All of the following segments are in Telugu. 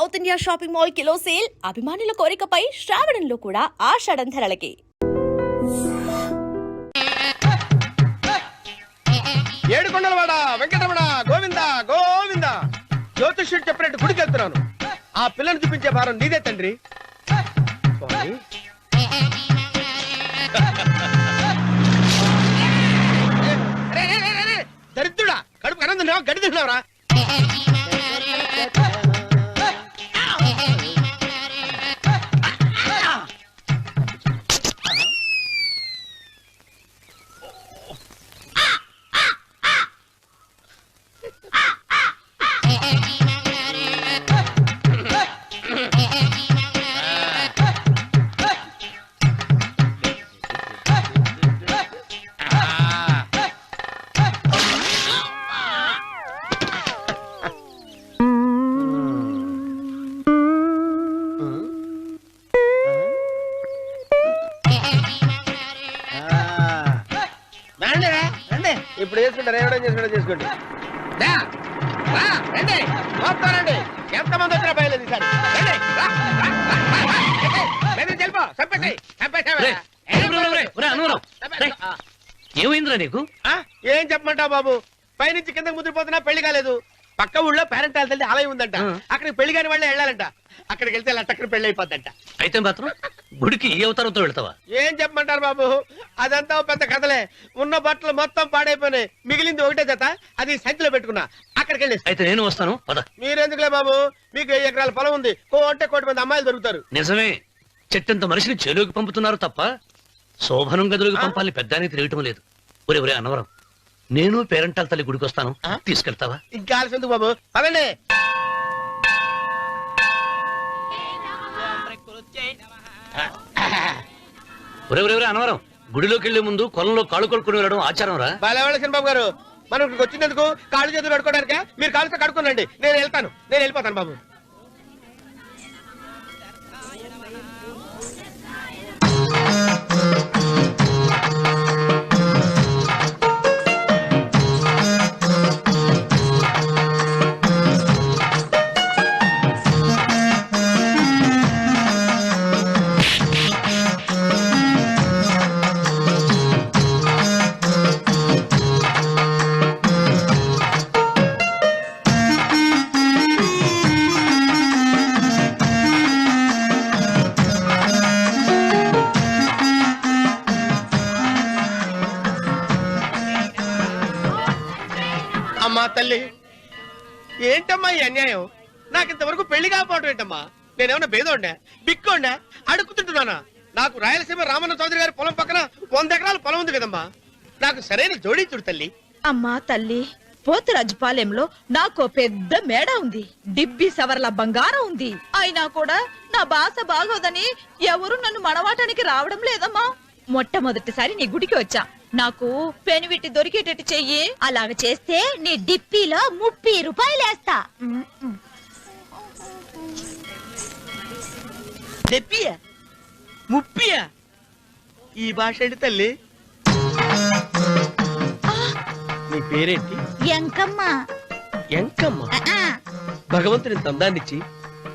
South India shopping mall kilo sale అభిమానుల కోరికపై శ్రావణంలో కూడా ఆషాఢం ధరలకి. ఏడుకొండలవాడ వెంకటరమణ గోవింద గోవింద. జ్యోతిష్యుడు చెప్పినట్టు గుడికి వెళ్తున్నాను. ఆ పిల్లని చూపించే భారం నీదే తండ్రి. స్వామి దరిద్రుడా, కడుపు కనందున్నావా గడి తిన్నావురా? ఇప్పుడు చేసుకుంటారు, ఏమైనా చేసుకోండి. రండి వస్తానండి. ఎంతమంది వచ్చినా బయలుదేరి ఈసారి. ఏమైందిరా నీకు? ఏం చెప్పమంటావు బాబు, పైనుంచి కిందకి ముద్రపోతున్నా పెళ్లి కాలేదు. పక్క ఊళ్ళో పేరెంట్ తల్లి ఆలయం ఉందంట, అక్కడికి పెళ్లి కాని వాళ్ళే వెళ్ళాలంట. అక్కడికి వెళ్తే లట్టక్కడ పెళ్లి అయిపోద్దంట. అయితే మాత్రం గుడికి ఏ అవతారంతో వెళ్తావా? ఏం చెప్పమంటారు బాబు, అదంతా పెద్ద కథలే. ఉన్న బట్టలు మొత్తం పాడైపోయినాయి, మిగిలింది ఒకటే జత, అది సంచిలో పెట్టుకున్నా. అక్కడికి వెళ్ళి అయితే నేను వస్తాను. మీరెందుకులే బాబు, మీకు 10 ఎకరాల పొలం ఉంది, కోటి మంది అమ్మాయిలు దొరుకుతారు. నిజమే, చెట్టంత మనిషిని చేలోకి పంపుతున్నారు తప్ప శోభనం గదిలోకి పంపాలని పెద్దానికి తెలియటం లేదు. ఒరే అన్నవరం, నేను పేరెంటాల తల్లి గుడికి వస్తాను, తీసుకెళ్తావా? ఇంకా ఆలస్యం బాబు, అదండి. ఒరే అన్నవరం, గుడిలోకి వెళ్లే ముందు కొలంలో కాళ్ళు కొడుకుని వెళ్ళడం ఆచారం రా. బాలవాళ్ళ బాబు గారు, మనం ఇక్కడికి వచ్చినందుకు కాళ్ళు చేతులు కడుక్కోవడానికే. మీరు కాళ్ళతో కడుక్కోనండి, నేను వెళ్తాను, నేను వెళ్ళిపోతాను బాబు. అమ్మా తల్లి, ఏంటమ్మా ఈ అన్యాయం? నాకింతవరకు పెళ్లి కాకపోవడం ఏంటమ్మా? నేనేమన్నా బేదోండా, బిక్కోండా, అడుక్కుతుంటున్నానా? నాకు రాయలసీమ రామన్న చౌదరి గారి పొలం పక్కన 100 ఎకరాల పొలం ఉంది కదమ్మా. నాకు సరైన జోడీ చూడు తల్లి. అమ్మా తల్లి, పోతురాజుపాలెంలో నాకు పెద్ద మేడ ఉంది, డిబ్బి సవర్ల బంగారం ఉంది. అయినా కూడా నా భాష బాగోదని ఎవరు నన్ను మనవాటానికి రావడం లేదమ్మా. మొట్టమొదటిసారి నీ గుడికి వచ్చా, నాకు పెనివిట్టి దొరికేటట్టు చెయ్యి. అలాగ చేస్తే నీ డిప్పిలో 30 రూపాయలు వేస్తా. చెప్పియా 30? ఈ భాష ఏంటి తల్లి? నీ పేరేంటి? ఎంకమ్మ. ఎంకమ్మ? భగవంతుని తందాన్నిచ్చి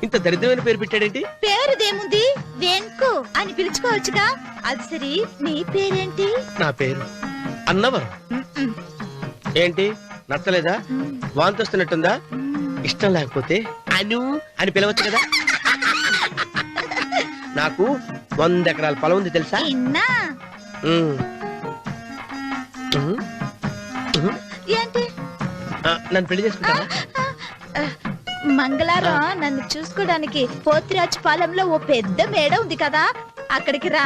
ఇంత దరిద్రమైన పేరు పెట్టాడేంటి? పేరుదేముంది, వెంకు అని పిలుచుకోవచ్చుగా. అది సరి, నీ పేరేంటి? నా పేరు అన్నవరం. ఏంటి నచ్చలేదా? వాంతొస్తున్నట్టుందా? ఇష్టం లేకపోతే అను అని పిలవచ్చు కదా. నాకు 100 ఎకరాల పొలం ఉంది తెలుసా? ఏంటి? నన్ను పెళ్లి చేసుకుంటావా? మంగళారం నన్ను చూసుకోవడానికి పోతిరాజుపాలెంలో ఓ పెద్ద మేడ ఉంది కదా, అక్కడికి రా.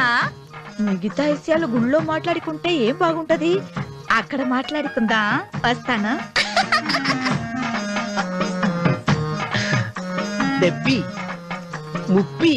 మిగతా విషయాలు గుళ్ళో మాట్లాడుకుంటే ఏం బాగుంటది, అక్కడ మాట్లాడుకుందా. వస్తాను. డెబ్బి 30.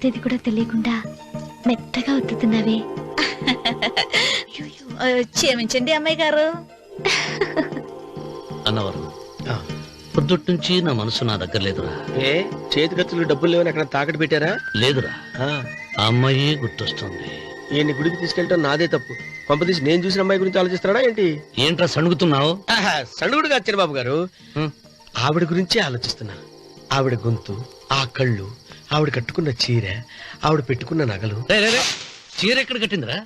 తేదీ కూడా తెలియకుండా మెత్తగా ఒత్తుతున్నావే. క్షమించండి అమ్మాయి గారు. అన్నవరం పొద్దుటి నుంచి నా మనసు నా దగ్గర లేదురా. ఏ చేతి ఖర్చులు డబ్బులు లేవని అక్కడ తాకట్టు పెట్టారా? లేదురా, ఆ అమ్మాయి గుర్తొస్తుంది. ఈయన్ని గుడికి తీసుకెళ్ళటం నాదే తప్పు. పంపదీసి నేను చూసిన అమ్మాయి గురించి ఆలోచిస్తున్నాడా ఏంటి? ఏంట్రా సణుగుతున్నావు? సణుగుడు కాదు చిరబాబు గారు, ఆవిడ గురించే ఆలోచిస్తున్నా. ఆవిడ గొంతు, ఆ కళ్ళు, ఆవిడ కట్టుకున్న చీర, ఆవిడ పెట్టుకున్న నగలు. చీర ఎక్కడ కట్టిందిరా?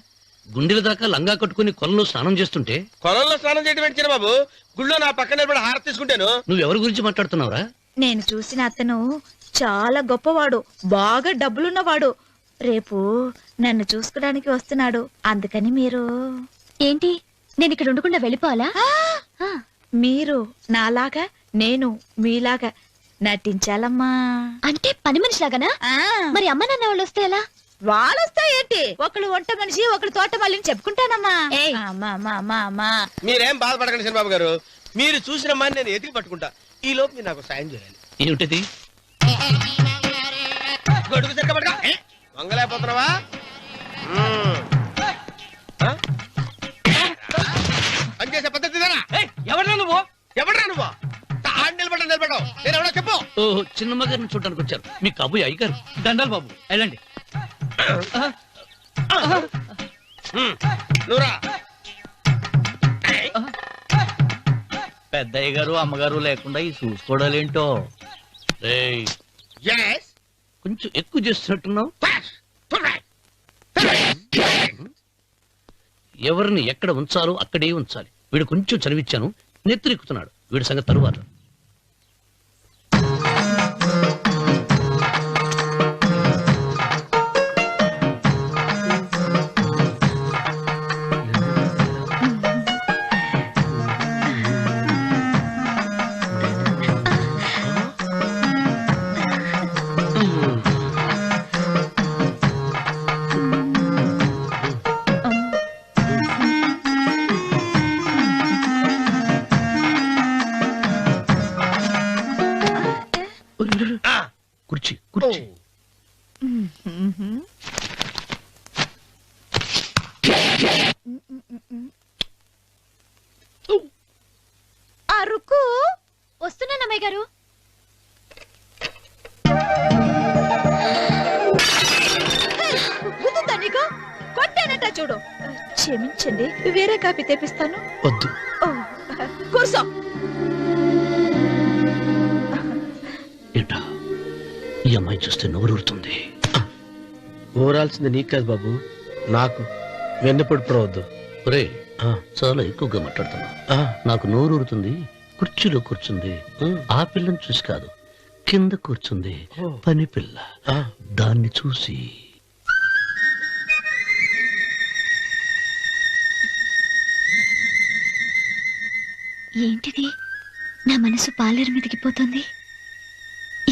గుండెల దాకా లంగా కట్టుకుని కొలంలో స్నానం చేస్తుంటే. కొలంలో స్నానం చేయడం ఏంటి చిరబాబు? గుళ్ళో నా పక్కన నిలబడి హారతి తీసుకుంటాను. నువ్వెవరి గురించి మాట్లాడుతున్నావురా? నేను చూసిన అతను చాలా గొప్పవాడు, బాగా డబ్బులున్నవాడు. రేపు నన్ను చూసుకోడానికి వస్తున్నాడు. అందుకని మీరు ఏంటి, నేను ఇక్కడ ఉండకుండా వెళ్ళిపోవాలా? మీరు నాలాగా, నేను మీలాగా నటించాలమ్మా. అంటే పని మనిషిలాగానా? మరి అమ్మ నాన్న వాళ్ళు వస్తే ఎలా? వాళ్ళొస్తా ఏంటి, ఒకళ్ళు వంట మనిషి, ఒకళ్ళు తోట మళ్ళీ చెప్పుకుంటానమ్మా. మీరేం బాధపడకండి చిరబాబు గారు, మీరు చూసిన అమ్మాయిని నేను ఎతికి పట్టుకుంటా. ఈ లోపు మీరు నాకు సాయం చేయాలి. ఏమిటిది? గొడుగు చెక్క పట్టుకో. వంగలేకపోతున్నావా? పనిచేసే పద్ధతి ఎవడరా నువ్వు? ఎవడరా నువ్వు? నిలబడ్డావు. నేను ఎవడో చెప్పు. ఓహో, చిన్నమ్మ గారిని చూడడానికి వచ్చారు. మీ కాబోయే అయ్యగారు. దండాలు బాబు, వెళ్ళండి. నువ్వురా. పెద్దయ్య గారు అమ్మగారు లేకుండా ఈ చూసుకోవడాలేంటో. రేయ్, Yes. కొంచెం ఎక్కువ చేస్తున్నట్టున్నావు. ఎవరిని ఎక్కడ ఉంచాలో అక్కడే ఉంచాలి. వీడు కొంచెం చనివిచ్చాను, నెత్తిరెక్కుతున్నాడు. వీడి సంగతి తరువాత. కుర్చీ కుర్చీ. అరుకు వస్తున్నాను అమ్మాయి గారు. నీకు కొట్టానట చూడు. క్షమించండి, వేరే కాపీ తెప్పిస్తాను. వద్దు. కూర్చో. ఏంటా, ఈ అమ్మాయి చూస్తే నోరూరుతుంది. ఊరాల్సింది నీకు కాదు బాబు, నాకు. వెన్నపడి పడవద్దు. ఒరే, చాలా ఎక్కువగా మాట్లాడుతున్నా. నాకు నోరూరుతుంది. కుర్చీలో కూర్చుంది. ఆ పిల్లని చూసి కాదు, కింద కూర్చుంది పని పిల్ల. దాన్ని చూసి. ఏంటిది, నా మనసు పాలేరు మీదకి పోతుంది.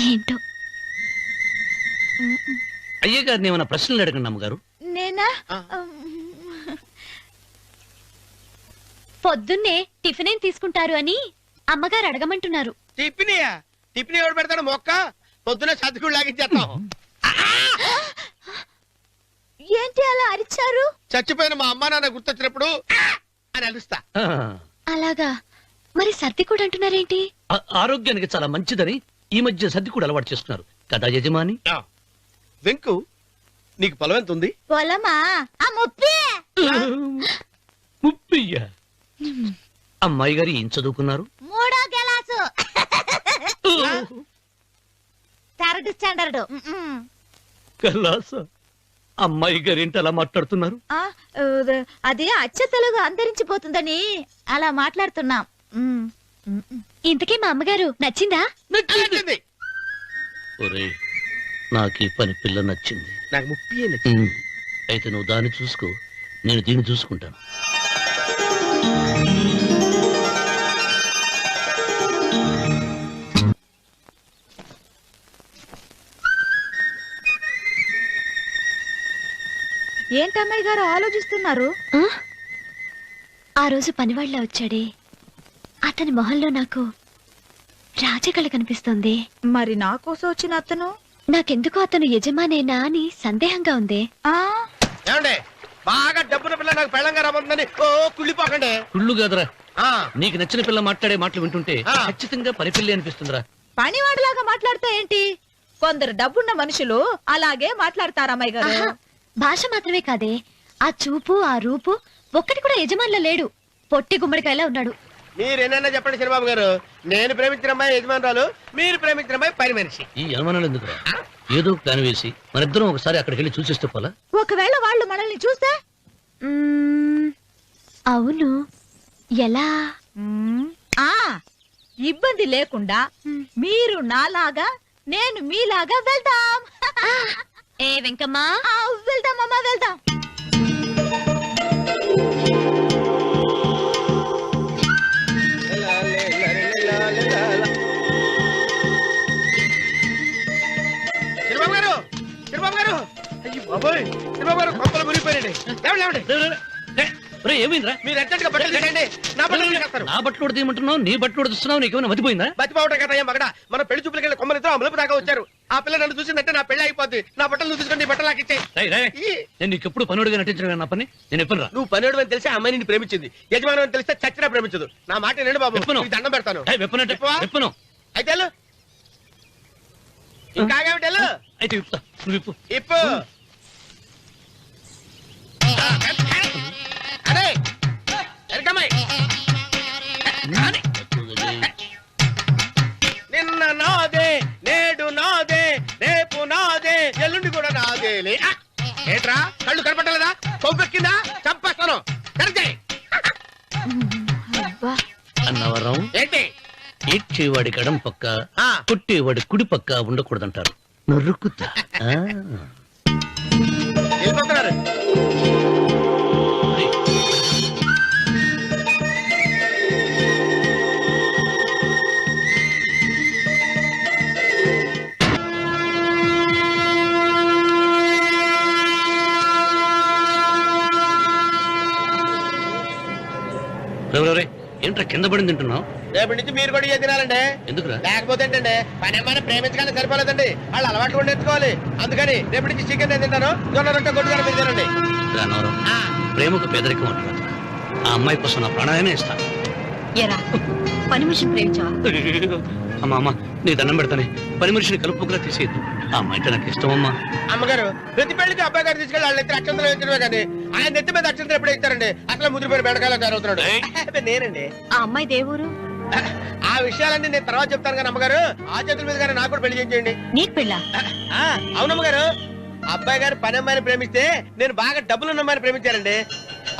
ఏంటో. అయ్య గారిని ఏమైనా ప్రశ్నలు అడగండి అమ్మగారు. నేనా? పొద్దున్నే టిఫిన్ ఏం తీసుకుంటారు అని అమ్మగారు అడగమంటున్నారు. టిఫినియా? టిఫిన్ ఎవడు పెడతాడు మొక్క? పొద్దున సర్దుకుడు లాగించేస్తాం. ఏంటి అలా అరిచారు? చచ్చిపోయిన మా అమ్మ నాన్న గుర్తొచ్చినప్పుడు అని అలుస్తా. అలాగా, మరి సర్ది కూడా అంటున్నారేంటి? ఆరోగ్యానికి చాలా మంచిదని ఈ మధ్య సర్ది కూడా అలవాటు చేస్తున్నారు కదా యజమాని. వెంకు, నీకు పొలం ఎంత ఉంది? పొలమా? ముప్పయ్య. అమ్మాయి గారు ఏం చదువుకున్నారు? 3వ క్లాసు, 3rd స్టాండర్డ్. కలాస. అమ్మాయి గారు ఏంటి అలా మాట్లాడుతున్నారు? అది అచ్చ తెలుగు అంతరించిపోతుందని అలా మాట్లాడుతున్నాం. ఇంతకీ మా అమ్మగారు నచ్చిందా? నచ్చింది. ఒరే, నాకు ఈ పని పిల్ల నచ్చింది. నాకు 30 నచ్చింది. అయితే నువ్వు దాన్ని చూసుకో, నేను దీన్ని చూసుకుంటాను. ఏంటమ్మాయి గారు ఆలోచిస్తున్నారు? ఆ రోజు పనివాళ్ళ వచ్చాడే, అతని మొహంలో నాకు రాజకళ కనిపిస్తుంది. మరి నా కోసం వచ్చిన అతను నాకెందుకో అతను యజమానేనా అని సందేహంగా ఉంది. ఏమండి బాగా డబ్బున పిల్ల నాకు పెళ్ళంగా రాబోతుందని ఓ కుళ్ళిపోకండి. కుళ్ళు కాదురా, ఆ, నీకు నచ్చిన పిల్ల మాట్లాడే మాటలు వింటుంటే ఆ. ఖచ్చితంగా పని పిల్లి అనిపిస్తుందిరా. పనివాడిలాగా మాట్లాడతా ఏంటి? కొందరు డబ్బున్న మనుషులు అలాగే మాట్లాడతారమ్మాయి గారు. ఆహా, భాష మాత్రమే కాదే, ఆ చూపు ఆ రూపు ఒక్కటి కూడా యజమానిలో లేడు. పొట్టి గుమ్మడికాయలా ఉన్నాడు. మీరేనన్నా చెప్పండి చిరబాబు గారు, నేను ప్రేమించిన అమ్మాయి యజమానురాలు, మీరు ప్రేమించిన అమ్మాయి పని మనిషి. ఈ అనుమానాలు ఎందుకురా? ఏదో ప్లాన్ వేసి మనిద్దరం ఒకసారి అక్కడికి వెళ్ళి చూసేస్తే పోలా? ఒకవేళ వాళ్ళు మనల్ని చూస్తే? అవును, ఎలా? ఆ ఇబ్బంది లేకుండా మీరు నాలాగా నేను మీలాగా వెళ్దాం. ఏ వెంకమ్మా, వెళ్దాం అమ్మా, వెళ్దాం. చిరబాబు గారు, చిరబాబు గారు, అయ్యి బాబోయ్, చిరబాబు గారు కొంపలు మునిగిపోయారండి. లేవండి, లేవండి. ఏమైందిరా? మీరు అర్జెంట్గా బట్టలు తీసేయండి, నా బట్టలు తీసేస్తారు. నా బట్టలు ఉడతీయమంటున్నావు, నీ బట్టలు ఉడుతున్నావు, నీకేమైనా మతిపోయిందా? బతిపోవటం కదా మగడ, మన పెళ్లి చూపులకి వెళ్ళి కొమ్మలితో అమలుపు దాకా వచ్చారు. ఆ పిల్ల నన్ను చూసిందంటే నా పెళ్లి అయిపోద్ది. నా బట్టలు నువ్వు తీసుకొని నీ బట్టలు నాకు ఇచ్చేయి. రేయ్, రేయ్, నేను నీకు ఎప్పుడు పనుడిగా నటించడం నా పని. నేను ఎప్పుడు రా? నువ్వు పనివాడు అని తెలిసి ఆ అమ్మాయి నిన్ను ప్రేమించింది, యజమాని అని తెలిస్తే చచ్చినా ప్రేమించదు. నా మాట వినండి బాబు, విప్పను. నీకు దండం పెడతాను. వెప్పనంటే విప్పవా? విప్పను. అయితే వెళ్ళు. ఇంకా ఆగేమిటి వెళ్ళు. అయితే విప్పుతా, నువ్వు విప్పు. ఇప్పు. అరే ఎరకమ్మాయి, నిన్న నాదే, నేడు నాదే, రేపు నాదే, ఎల్లుండి కూడా నాదేలే. ఏట్రా కళ్ళు కనపట్టలేదా? కొవ్వెక్కిందా? చంపేస్తాను. కరెక్టే. అన్నవరం, ఏంటి? ఇచ్చేవాడి గడం పక్క, ఆ. కొట్టేవాడి కుడి పక్క ఉండకూడదంటారు. నరుకుతా. వెళ్ళిపోతున్నారు. ఏంట్రా కింద పడింది తింటున్నావు? రేపటి నుంచి మీరు కూడా ఇదే తినాలండి. ఎందుకురా? లేకపోతే ఏంటండి, పని అమ్మాయిని ప్రేమించగానే సరిపోలేదండి, వాళ్ళు అలవాట్లు కూడా నేర్చుకోవాలి. అందుకని రేపటి నుంచి చికెన్ నేను తింటాను, జొన్న రొట్టె కొట్టుగా మీరు తినండి. అన్నవరం, ఆ, ప్రేమకు పేదరికం అంటారు. ఆ అమ్మాయి కోసం నా ప్రాణాయనే ఇస్తాను. ఎరా పని మనిషిని ప్రేమించావా? అమ్మా అమ్మా, నీ దండం పెడతానే, పని మనిషిని కలుపుకులా తీసేయద్దు. ఆ అమ్మాయి అంటే నాకు ఇష్టం అమ్మా. అమ్మగారు ప్రతి పెళ్లికి అబ్బాయి గారు తీసుకెళ్ళి వాళ్ళ ఎత్తి అక్షంతలు వేయించడమే కానీ ఆయన నెత్తి మీద అక్షంతలు ఎప్పుడే ఇస్తారండి. అసలు ముదిరిపోయిన బెడకాయలో తయారవుతున్నాడు. అబ్బే, నేనండి. ఆ అమ్మాయి దేవురు ఆ విషయాలన్నీ నేను తర్వాత చెప్తాను కానీ అమ్మగారు, ఆ చేతుల మీద కానీ నాకు కూడా పెళ్లి చేయండి. నీకు పెళ్ళా? అవునమ్మగారు, అబ్బాయి గారు పని అమ్మాయిని ప్రేమిస్తే నేను బాగా డబ్బులున్న అమ్మాయిని ప్రేమించారండి.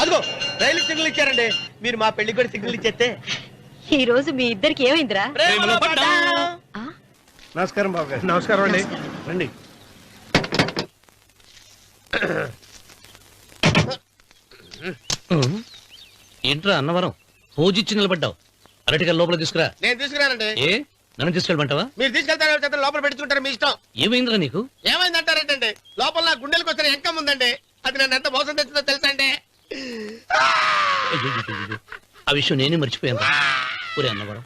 అదిగో రైలు సిగ్నల్ ఇచ్చారండి. మీరు మా పెళ్లికి కూడా సిగ్నల్ ఇచ్చేస్తే ఈ రోజు మీ ఇద్దరికి ఏమైందిరా? ప్రేమలో పడ్డాం. నమస్కారం బాబు గారు. నమస్కారం అండి. రండి. ఏంట్రా అన్నవరం, పూజిచ్చి నిలబడ్డావు? అరటిగా లోపల తీసుకురా. నేను తీసుకురానండి. ఏ నన్ను తీసుకెళ్ళమంటావా? మీరు తీసుకెళ్తారో చేత లోపల పెట్టుకుంటారు, మీ ఇష్టం. ఏమైందిరా నీకు? ఏమైందంటారేంటండి, లోపల నా గుండెలకు వచ్చిన ఎంకం ఉందండి. అది నన్ను ఎంత మోసం తెచ్చిందో తెలుసా అండి. అయ్యయ్యయ్యయ్యో, ఆ విషయం నేనే మర్చిపోయాను. ఒరే అన్నవరం,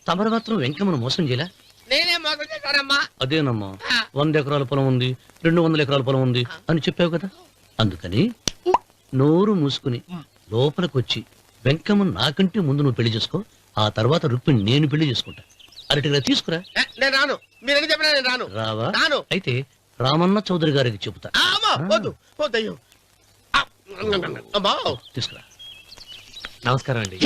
తమరు మాత్రం వెంకమ్మను మోసం చేయలే? నేనే మోసం చేశానమ్మా. అదేనమ్మా, 100 ఎకరాల పొలం ఉంది, 200 ఎకరాల పొలం ఉంది అని చెప్పావు కదా. అందుకని నోరు మూసుకుని లోపలికి వచ్చి వెంకమ్మ నాకంటే ముందు నువ్వు పెళ్లి చేసుకో. ఆ తర్వాత రుక్మిణి నేను పెళ్లి చేసుకుంటా. అరటిగా తీసుకురా. నేను రాను, మీరని చెప్పినా నేను రాను. రావా? రాను. అయితే రామన్న చౌదరి గారికి చెబుతా. అమ్మా, వద్దు వద్దయ్యో. అమ్మా, తీసుకురా. నమస్కారం అండి.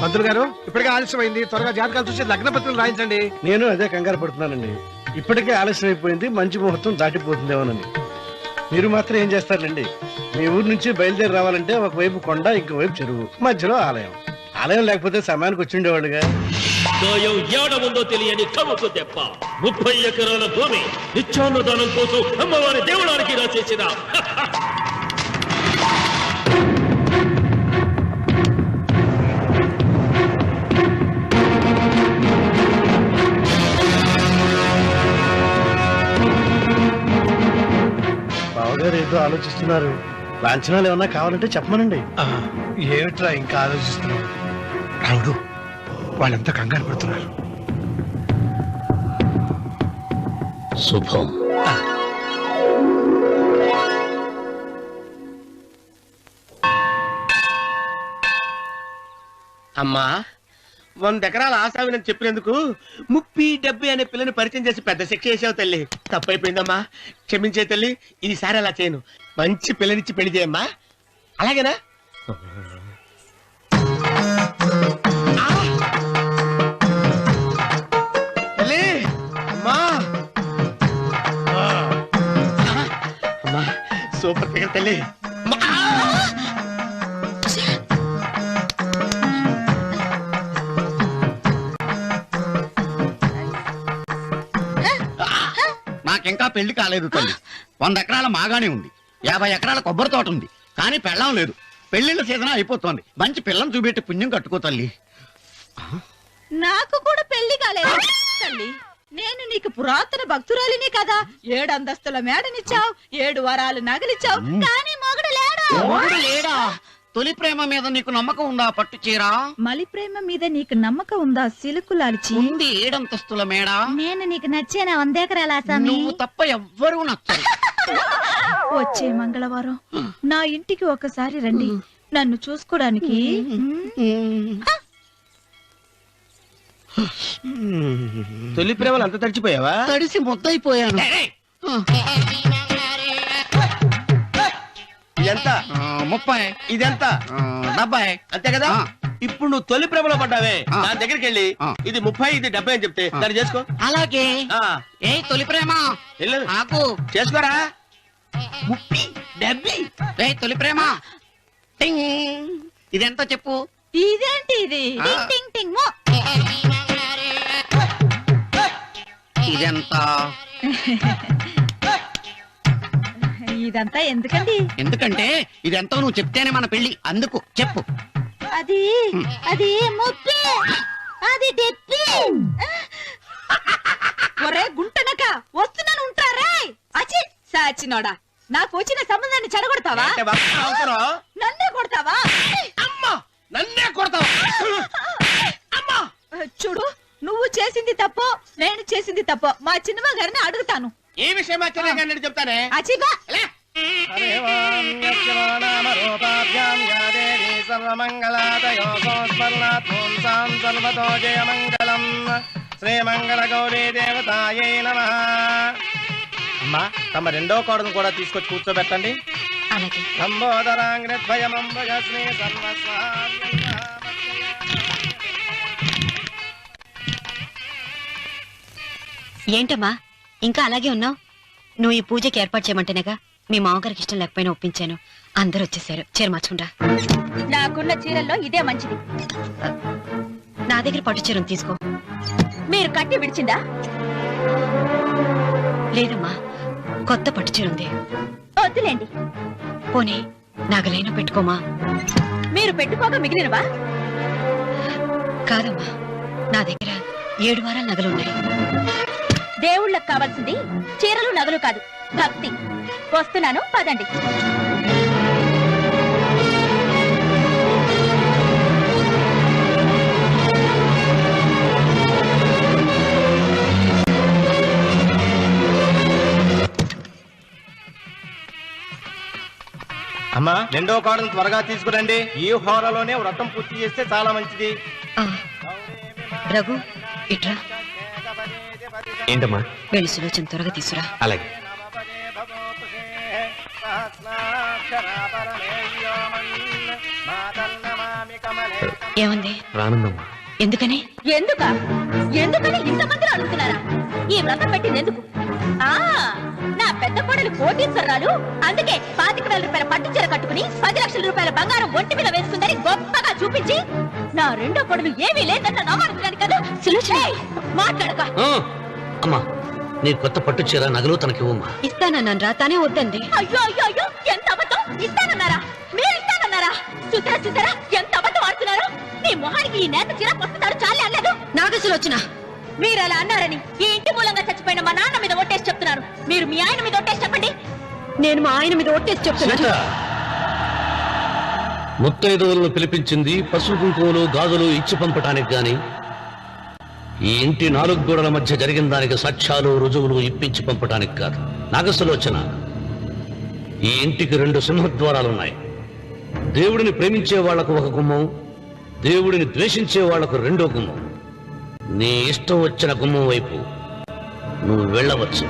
పంతులు గారు ఇప్పటికే ఆలస్యమైంది, త్వరగా జాతకాలు చూసి లగ్న పత్రికలు రాయించండి. నేను అదే కంగారు పడుతున్నానండి. ఇప్పటికే ఆలస్యం అయిపోయింది, మంచి ముహూర్తం దాటిపోతుందేమోనని. మీరు మాత్రం ఏం చేస్తారండి? మీ ఊరు నుంచి బయలుదేరి రావాలంటే ఒకవైపు కొండ, ఇంకోవైపు చెరువు, మధ్యలో ఆలయం. ఆలయం లేకపోతే సమయానికి వచ్చి ఉండేవాడుగా. గాయం ఏడ ఉందో తెలియని కవుకు దెబ్బ 30 ఎకరాల భూమి నిత్యాన్నదానం కోసం అమ్మవారి దేవుడానికి రాసేసిన బావగారు ఏదో ఆలోచిస్తున్నారు. లాంఛనాలు ఏమన్నా కావాలంటే చెప్పమనండి. ఏమిట్రా ఇంకా ఆలోచిస్తున్నావు? రావుడు, వాళ్ళంతా కంగారు పడుతున్నారు. శుభం. అమ్మా 100 ఎకరాల ఆశావినని చెప్పినందుకు 30-70 అనే పిల్లని పరిచయం చేసి పెద్ద శిక్ష చేసావు తల్లి. తప్పైపోయిందమ్మా, క్షమించే తల్లి. ఈసారి అలా చేయను. మంచి పిల్లనిచ్చి పెళ్లి చేయమ్మా. అలాగేనా? తల్లి, అమ్మా. అమ్మా, సూపర్ ఫిగర్ తల్లి. నాకింకా పెళ్లి కాలేదు తల్లి. 100 ఎకరాల మాగానే ఉంది, 50 ఎకరాల కొబ్బరి తోట ఉంది, కానీ పెళ్ళం లేదు. పెళ్లిళ్ళ సీజన్ అయిపోతుంది. మంచి పిల్లని చూపెట్టి పుణ్యం కట్టుకో తల్లి. నాకు కూడా పెళ్లి కాలేదు తల్లి. నేను నీకు పురాతన భక్తురాలిని కదా. 7 అంతస్తుల మేడనిచ్చావు, 7 వరాలు నగలిచ్చావు, కానీ మొగుడు లేడు. మొగుడు లేడా? తొలి ప్రేమ మీద నీకు నమ్మకం ఉందా? పట్టు చీర. మలి ప్రేమ మీద నీకు నమ్మకం ఉందా? సిలుకులాల్చి ఉంది 7 అంతస్తుల మేడ. నేను నీకు నచ్చేనా 100 ఎకరాల ఆసామి? నువ్వు తప్ప ఎవ్వరూ నచ్చరు. వచ్చే మంగళవారం నా ఇంటికి ఒకసారి రండి, నన్ను చూసుకోడానికి. తొలి ప్రేమలు అంత తడిచిపోయావా? తడిసి ముద్దయిపోయాను. ఇదెంత? 30. ఇదెంత? 70. అంతే కదా. ఇప్పుడు నువ్వు తొలి ప్రేమలో పడ్డావే, దాని దగ్గరికి వెళ్ళి ఇది 30 ఇది 70 అని చెప్తే దాన్ని చేసుకో. అలాగే. ఏ తొలి ప్రేమ వెళ్ళు, ఆకు చేసుకోరా. 30 70. ఏ తొలి ప్రేమ టింగ్. ఇదెంత చెప్పు? ఇదేంటి ఇది? టింగ్ టింగ్ టింగ్ మో. ఇదెంత? ఇదంతా ఎందుకండి? ఎందుకంటే ఇదెంతో నువ్వు చెప్తేనే మన పెళ్లి. అందుకు చెప్పు. అది అది ముప్పి, అది డెప్పి. ఒరే గుంటనక, వస్తున్నాను ఉంటారా? అచి సాచినోడా, నాకు వచ్చిన సంబంధాన్ని చెడగొడతావా? అంటే బాగా అవసరం. నన్నే కొడతావా? అమ్మా, నన్నే కొడతావా? అమ్మా, చూడు, నువ్వు చేసింది తప్పు, నేను చేసింది తప్పు. మా చిన్నమ్మ గారిని అడుగుతాను. ఈ విషయం ఆశ్చర్యంగా చెప్తానే. అచిబా శ్రీమంగళ గౌరీ దేవతాయే నమః. అమ్మా, తమ రెండో కోడను కూడా తీసుకొచ్చి కూర్చోబెట్టండి. అలాగే. లంబోదరాంగ్రద్వయమంబుజశ్రీ ఏంటమ్మా ఇంకా అలాగే ఉన్నావు? నువ్వు ఈ పూజకి ఏర్పాటు చేయమంటేనేగా మీ మామగారికి ఇష్టం లేకపోయినా ఒప్పించాను. అందరూ వచ్చేసారు. చీర మార్చుకుంటా. నాకున్న చీరల్లో ఇదే మంచిది. నా దగ్గర పట్టు చీరను తీసుకో. మీరు కట్టి విడిచిందా? లేదమ్మా, కొత్త పట్టు చీర ఉంది. వద్దులేండి. పోనీ నాగలైనా పెట్టుకోమా? మీరు పెట్టుకోక మిగిలినవా? కాదమ్మా, నా దగ్గర 7 వారాల నగలున్నాయి. దేవుళ్ళకు కావాల్సింది చీరలు నగలు కాదు, భక్తి. వస్తున్నాను, పదండి. అమ్మా, రెండో కోడను త్వరగా తీసుకురండి. ఈ హోరలోనే వ్రతం పూర్తి చేస్తే చాలా మంచిది. రఘు, ఇట్రా. ఏంటమ్మా? వెళ్ళి సులోచన త్వరగా తీసురా. అలాగే. కమలే ఏముంది? రానుందమ్మా. ఎందుకని? ఎందుకని ఇంతమంది అడుగుతున్నారా? ఈ వ్రతం పెట్టింది ఎందుకు? నా పెద్ద కోడలు కోటీశ్వరరాలు, అందుకే 25,000 రూపాయల పట్టు చీర కట్టుకుని 10 లక్షల రూపాయల బంగారం ఒంటి మీద వేసుకుందని గొప్పగా చూపించి నా రెండో కోడలు ఏమీ లేదన్న నమ్మడానికి కదా. మాట్లాడక. అమ్మా, నీ కొత్త పట్టు చీర నగలు తనకివ్వమ్మా. ఇస్తానన్నాను రా, తానే వద్దంది. అయ్యో అయ్యో అయ్యో, ఎంత అబద్ధం! ఇస్తానన్నారా? మీరు ఇస్తానన్నారా? చూసారా ఎంత అబద్ధం ఆడుతున్నారు? నీ మొహానికి ఈ నేత చీర వస్తున్నాడు చాలే అనలేదు. నాగసులోచన, మీరు అలా అన్నారని ఈ ఇంటి మూలంగా చచ్చిపోయిన మా నాన్న మీద ఒట్టేసి చెప్తున్నారు. మీరు మీ ఆయన మీద ఒట్టేసి చెప్పండి. నేను మా ఆయన మీద ఒట్టేసి చెప్తున్నాను. ముత్తైదువులను పిలిపించింది పసుపు కుంకుమలు గాజులు ఇచ్చి పంపటానికి గాని, ఈ ఇంటి 4 గోడల మధ్య జరిగిన దానికి సాక్ష్యాలు రుజువులు ఇప్పించి పంపటానికి కాదు. నాగసులోచన, ఈ ఇంటికి 2 సింహద్వారాలున్నాయి. దేవుడిని ప్రేమించే వాళ్లకు ఒక గుమ్మం, దేవుడిని ద్వేషించే వాళ్లకు 2వ గుమ్మం. నీ ఇష్టం వచ్చిన గుమ్మం వైపు నువ్వు వెళ్ళవచ్చు.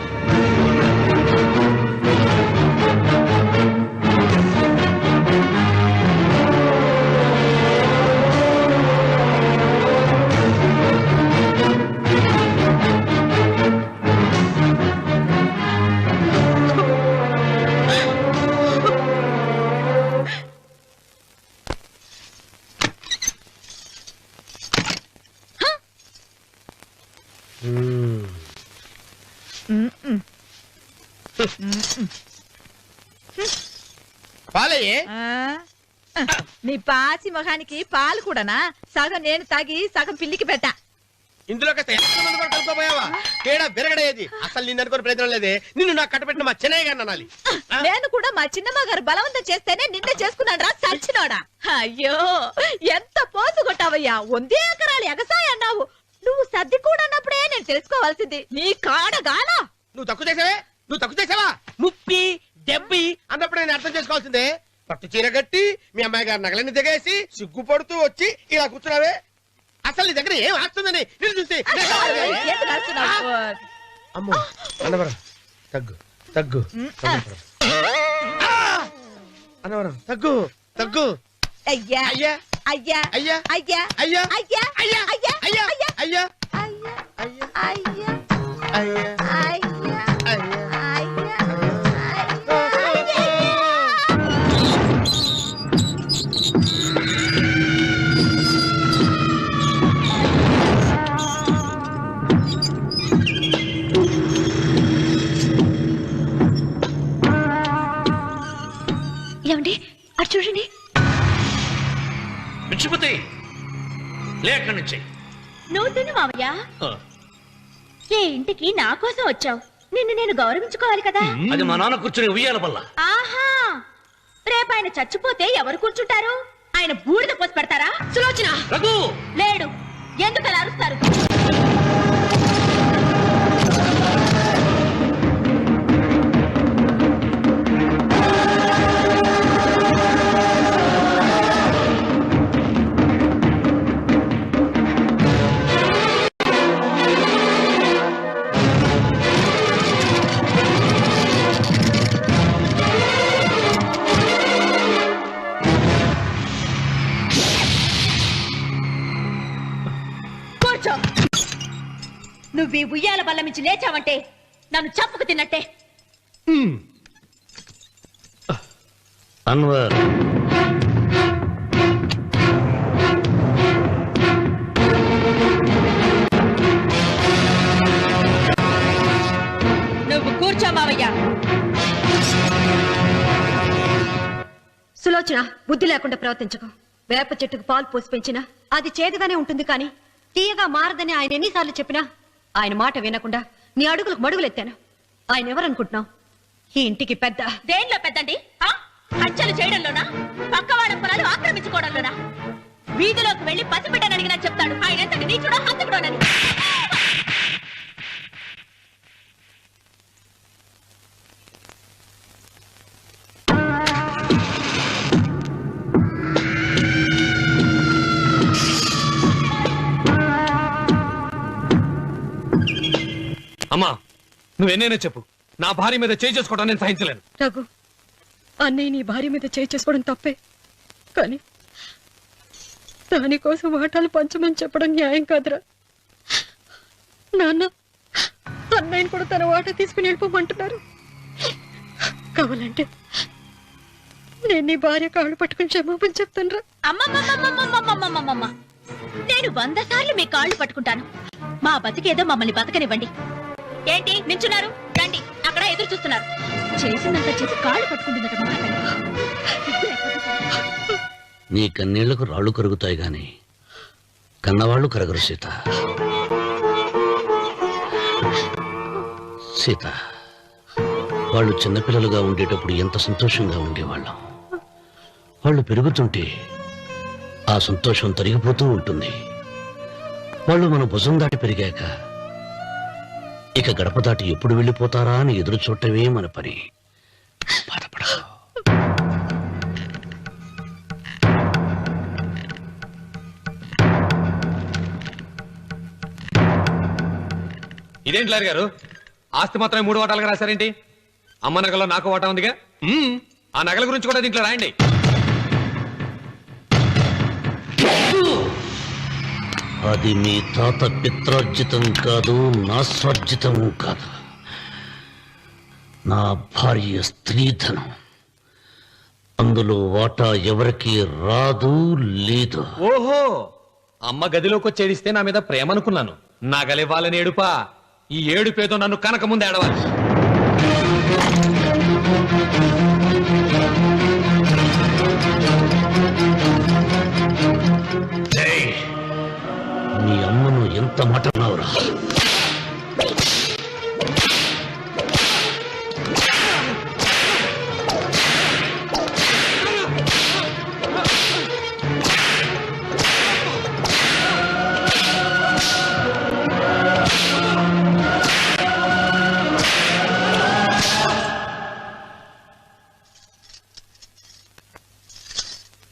పాలయ్యే. నీ పాసి మొహానికి పాలు కూడానా? సగం నేను తాగి సగం పిల్లికి పెట్టా. ఇందులో కలుపుకోపోయావా? తేడా బెరగడేది. అసలు నిన్ను అనుకునే ప్రయత్నం లేదే. నిన్ను నాకు కట్టబెట్టిన మా చెన్నయ్య గారిని అనాలి. నేను కూడా మా చిన్నమ్మ గారు బలవంతం చేస్తేనే నిన్నే చేసుకున్నాడు రా సచ్చినోడా. అయ్యో, ఎంత పోసు కొట్టావయ్యా! 100 ఎకరాలు ఎగసాయ అన్నావు. నువ్వు సర్ది కూడా అన్నప్పుడే నేను తెలుసుకోవాల్సింది. నీ కాడగానా? నువ్వు తక్కువ చేసావా? 30, 70 అన్నప్పుడు నేను అర్థం చేసుకోవాల్సిందే. పట్టు చీర కట్టి మీ అమ్మాయి గారు నగలన్నీ దిగేసి సిగ్గుపడుతూ వచ్చి ఇలా కూర్చున్నావే. అసలు నీ దగ్గర ఏం ఆస్తుందని నేను చూసి. అమ్మో అన్నవరం తగ్గు తగ్గు అన్నవరం తగ్గు తగ్గు. అయ్యా అయ్యా అయ్యా అయ్యా అయ్యా అయ్యా అయ్యా అయ్యా అయ్యా అయ్యా అయ్యా అయ్యా అయ్యా అయ్యా అయ్యా అయ్యా అయ్యా. ఏమండి అటు చూడండి. పిచ్చిపోతే లేక నుంచి నువ్వు తిను మావయ్య. ఏ ఇంటికి నా కోసం వచ్చావు? నిన్ను నేను గౌరవించుకోవాలి కదా. అది మా నాన్న కూర్చుని ఉయ్యాల వల్ల. ఆహా, రేపు ఆయన చచ్చిపోతే ఎవరు కూర్చుంటారు? ఆయన బూడిద పోసి పెడతారా? సులోచన రఘు లేడు. ఎందుకు అలా అరుస్తారు? నువ్వు ఈ ఉయ్యాల బల్ల మించి లేచావంటే నన్ను చంపుకు తిన్నట్టే. అన్వర్, నువ్వు కూర్చో మావయ్య. సులోచన, బుద్ధి లేకుండా ప్రవర్తించకు. వేప చెట్టుకు పాలు పోసి పెంచినా అది చేదుగానే ఉంటుంది, కానీ తీయగా మారదని ఆయన ఎన్నిసార్లు చెప్పినా ఆయన మాట వినకుండా నీ అడుగులకు మడుగులెత్తాను. ఆయన ఎవరనుకుంటున్నావు? ఈ ఇంటికి పెద్ద. దేనిలో పెద్దండి? హత్యలు చేయడంలోనా? పక్కవాడ పొలాలు ఆక్రమించుకోవడంలోనా? వీధిలోకి వెళ్లి పసిబిడ్డని అడిగినా చెప్తాడు ఆయన ఎంతటి నీచుడో హంతకుడోనని. అమ్మా, నువ్వెన్నైనా చెప్పు, నా భార్య మీద చేయి చేసుకోవడం నేను సహించలేను. రఘు, అన్నయ్య నీ భార్య మీద చేయి చేసుకోవడం తప్పే, కానీ దానికోసం వాటాలు పంచమని చెప్పడం న్యాయం కాదురా. నాన్న అన్నయ్యని కూడా తన వాటా తీసుకుని వెళ్ళిపోమంటున్నారు. కావాలంటే నేను నీ భార్య కాళ్ళు పట్టుకుని క్షమాపణ చెప్తాను రా. అమ్మమ్మమ్మమ్మమ్మమ్మమ్మమ్మమ్మ నేను 100 సార్లు మీ కాళ్ళు పట్టుకుంటాను. మా బతికేదో మమ్మల్ని బతకనివ్వండి. ఏంటి నించున్నారు? రండి, అక్కడ ఎదురు చూస్తున్నారు. చేసినంత చేసి కాళ్ళు పట్టుకుంటుందట మా తల్లి. నీ కన్నీళ్లకు రాళ్ళు కరుగుతాయి గాని కన్నవాళ్లు కరగరు సీత. సీత, వాళ్ళు చిన్నపిల్లలుగా ఉండేటప్పుడు ఎంత సంతోషంగా ఉండేవాళ్ళం. వాళ్ళు పెరుగుతుంటే ఆ సంతోషం తరిగిపోతూ ఉంటుంది. వాళ్ళు మన భుజం దాటి పెరిగాక ఇక గడప దాటి ఎప్పుడు వెళ్ళిపోతారా అని ఎదురు చూడటమే మన పని. బాధపడ. ఇదేంటి లాయర్ గారు, ఆస్తి మాత్రమే 3 వాటాలుగా రాశారేంటి? అమ్మ నగలో నాకు వాటా ఉందిగా. ఆ నగల గురించి కూడా దీంట్లో రాయండి. అది మీ తాత పిత్రార్జితం కాదు, నా స్వార్జితం కాదు. నా భార్య స్త్రీధనం. అందులో వాటా ఎవరికి రాదు లేదు. ఓహో, అమ్మ గదిలోకి వచ్చేడిస్తే నా మీద ప్రేమ అనుకున్నాను. నగలివ్వాలని ఏడుపా. ఈ ఏడుపేదో నన్ను కనక ముందు ఏడవాలి. నీ అమ్మను ఎంత మాట అన్నావురా?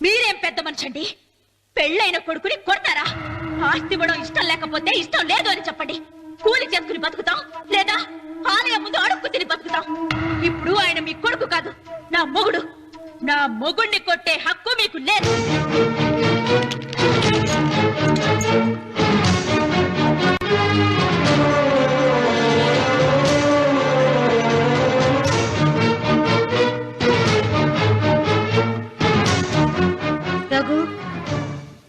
మీరేం పెద్ద మనిషండి? పెళ్ళైన కొడుకుని కొడతారా? ఆస్తి ఇవ్వడం ఇష్టం లేకపోతే ఇష్టం లేదు అని చెప్పండి. కూలి చేసుకుని బతుకుతాం, లేదా ఆలయం ముందు అడుక్కు తిని బతుకుతాం. ఇప్పుడు ఆయన మీ కొడుకు కాదు, నా మొగుడు. నా మొగుడిని కొట్టే హక్కు మీకు లేదు. రఘు,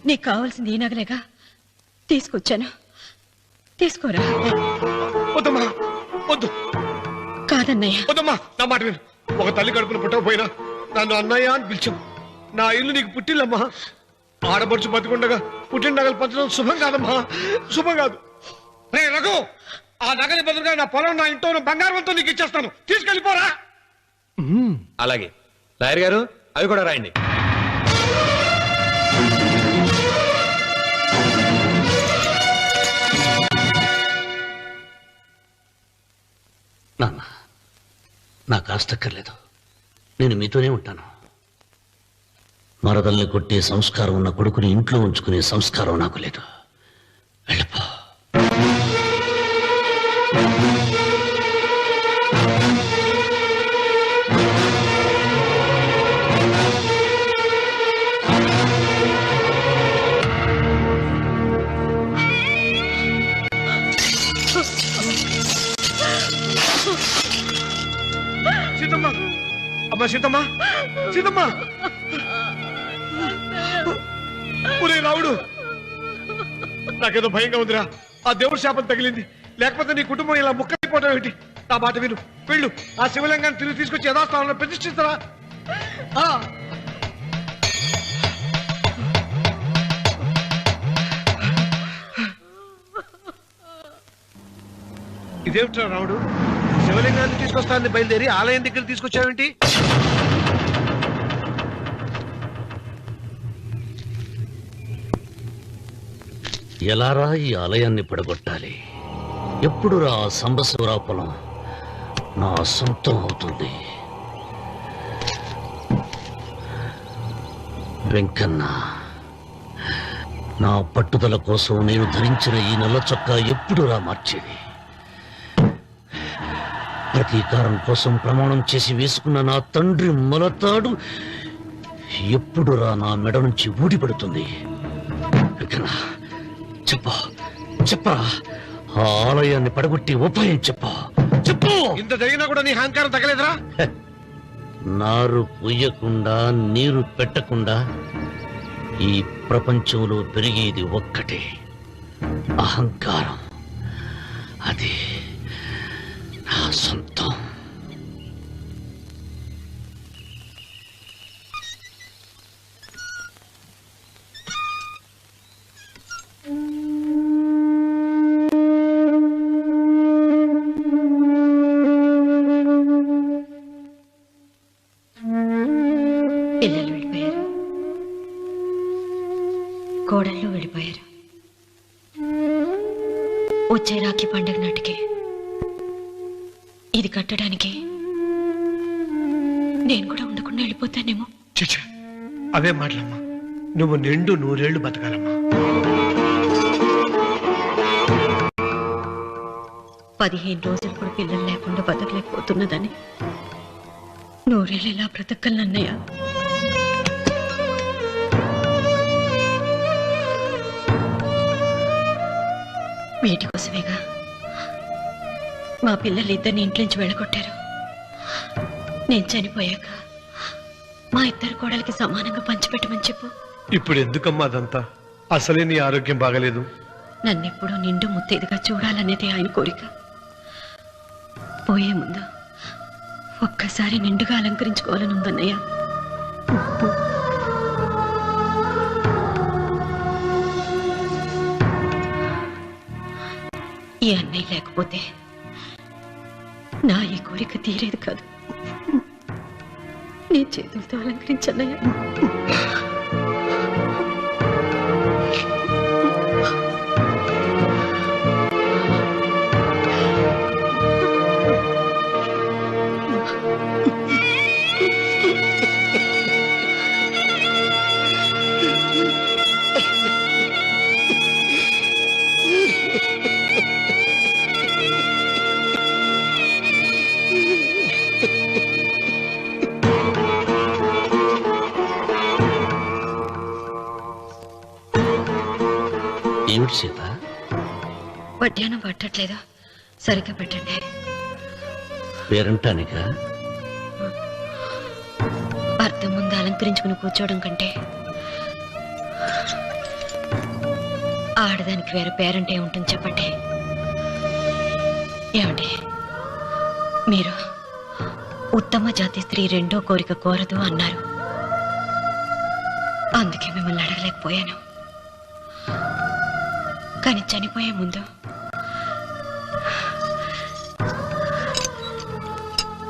నీకు కావాల్సింది ఈ నగలేగా తీసుకొచ్చాను, తీసుకోరా. వద్దమ్మా, వద్దు. కాదన్నయ్య. వద్దమ్మా, నా మాట విను. ఒక తల్లి కడుపున పుట్టకపోయినా నన్ను అన్నయ్య అని పిలిచావు. నా ఇల్లు నీకు పుట్టిల్లమ్మా. ఆడపడుచు బతికుండగా పుట్టిన నగలు పంచడం శుభం కాదమ్మా, శుభం కాదు. రే రఘు, ఆ నగలి బదులుగా నా పొలం, నా ఇంట్లో బంగారంతో నీకు ఇచ్చేస్తాను. తీసుకెళ్ళిపోరా. అలాగే లాయర్ గారు, అవి కూడా రాయండి. నాన్న, నాకు ఆస్తక్కర్లేదు. నేను మీతోనే ఉంటాను. మరదల్ని కొట్టే సంస్కారం ఉన్న కొడుకుని ఇంట్లో ఉంచుకునే సంస్కారం నాకు లేదు. వెళ్ళిపో. సీతమ్మ, అమ్మ సీతమ్మ, సీతమ్మ. ఒరే రావుడు, నాకేదో భయంగా ఉందిరా. ఆ దేవుడి శాపం తగిలింది. లేకపోతే నీ కుటుంబం ఇలా ముక్కైపోవడం ఏంటి? నా మాట విను, వెళ్ళు. ఆ శివలింగాన్ని తిరిగి తీసుకొచ్చి యథాస్థానంలో ప్రతిష్ఠిస్తారా? ఇదేమిట్రా రావుడు, శివలింగాన్ని తీసుకొస్తానని బయలుదేరి ఆలయం దగ్గర తీసుకొచ్చావేంటి? ఎలారా ఈ ఆలయాన్ని పడగొట్టాలి? ఎప్పుడు రా సంబశివరాపురం నా సొంతం అవుతుంది? వెంకన్న, నా పట్టుదల కోసం నేను ధరించిన ఈ నల్ల చొక్కా ఎప్పుడు రా మార్చేది? ప్రతీకారం కోసం ప్రమాణం చేసి వేసుకున్న నా తండ్రి మొలతాడు ఎప్పుడు రా నా మెడ నుంచి ఊడిపడుతుంది? ఎందుకన్నా చెప్పు చెప్పరా ఆ ఆలయాన్ని పడగొట్టి ఉపాయం చెప్పు చెప్పు. ఇంత జరిగినా కూడా నీ అహంకారం తగ్గలేదురా? నారు పొయ్యకుండా నీరు పెట్టకుండా ఈ ప్రపంచంలో పెరిగేది ఒక్కటే, అహంకారం. అది నా సొంతం. పిల్లలు వెళ్ళిపోయారు, కోడళ్ళు వెళ్ళిపోయారు. వచ్చే రాఖీ పండుగ నాటికి ఇది కట్టడానికి నేను కూడా ఉండకుండా వెళ్ళిపోతానేమో. చిచ్చా అవే మాటలమ్మా. నువ్వు నిండు 100 ఏళ్ళు బతకాలమ్మా. 15 రోజులు కూడా పిల్లలు లేకుండా బతకలేకపోతున్నదని 100 ఏళ్ళు ఎలా బ్రతకలన్నయ్య. వీటి కోసమేగా మా పిల్లలు ఇద్దరిని ఇంట్లోంచి వెళ్ళగొట్టారు. నేను చనిపోయాక మా ఇద్దరు కోడలికి సమానంగా పంచిపెట్టమని చెప్పు. ఇప్పుడు ఎందుకమ్మా అదంతా? అసలే నీ ఆరోగ్యం బాగలేదు. నన్నెప్పుడు నిండు ముత్తేదిగా చూడాలనేది ఆయన కోరిక. పోయే ముందు ఒక్కసారి నిండుగా అలంకరించుకోవాలని ఉందన్నయ్య. ఈ అన్నయ్య లేకపోతే నా ఈ కోరిక తీరేది కాదు. నీ చేతులతో అలంకరించన్నయ్య. ఏమిటి సీత? వడ్డానం పట్టట్లేదా? సరిగ్గా పెట్టండి. పేరంటానికా? అర్థం ముందు అలంకరించుకుని కూర్చోవడం కంటే ఆడదానికి వేరే పేరంటే ఉంటుంది చెప్పండి. ఏమండి, మీరు ఉత్తమ జాతి స్త్రీ రెండో కోరిక కోరదు అన్నారు. అందుకే మిమ్మల్ని అడగలేకపోయాను. కానీ చనిపోయే ముందు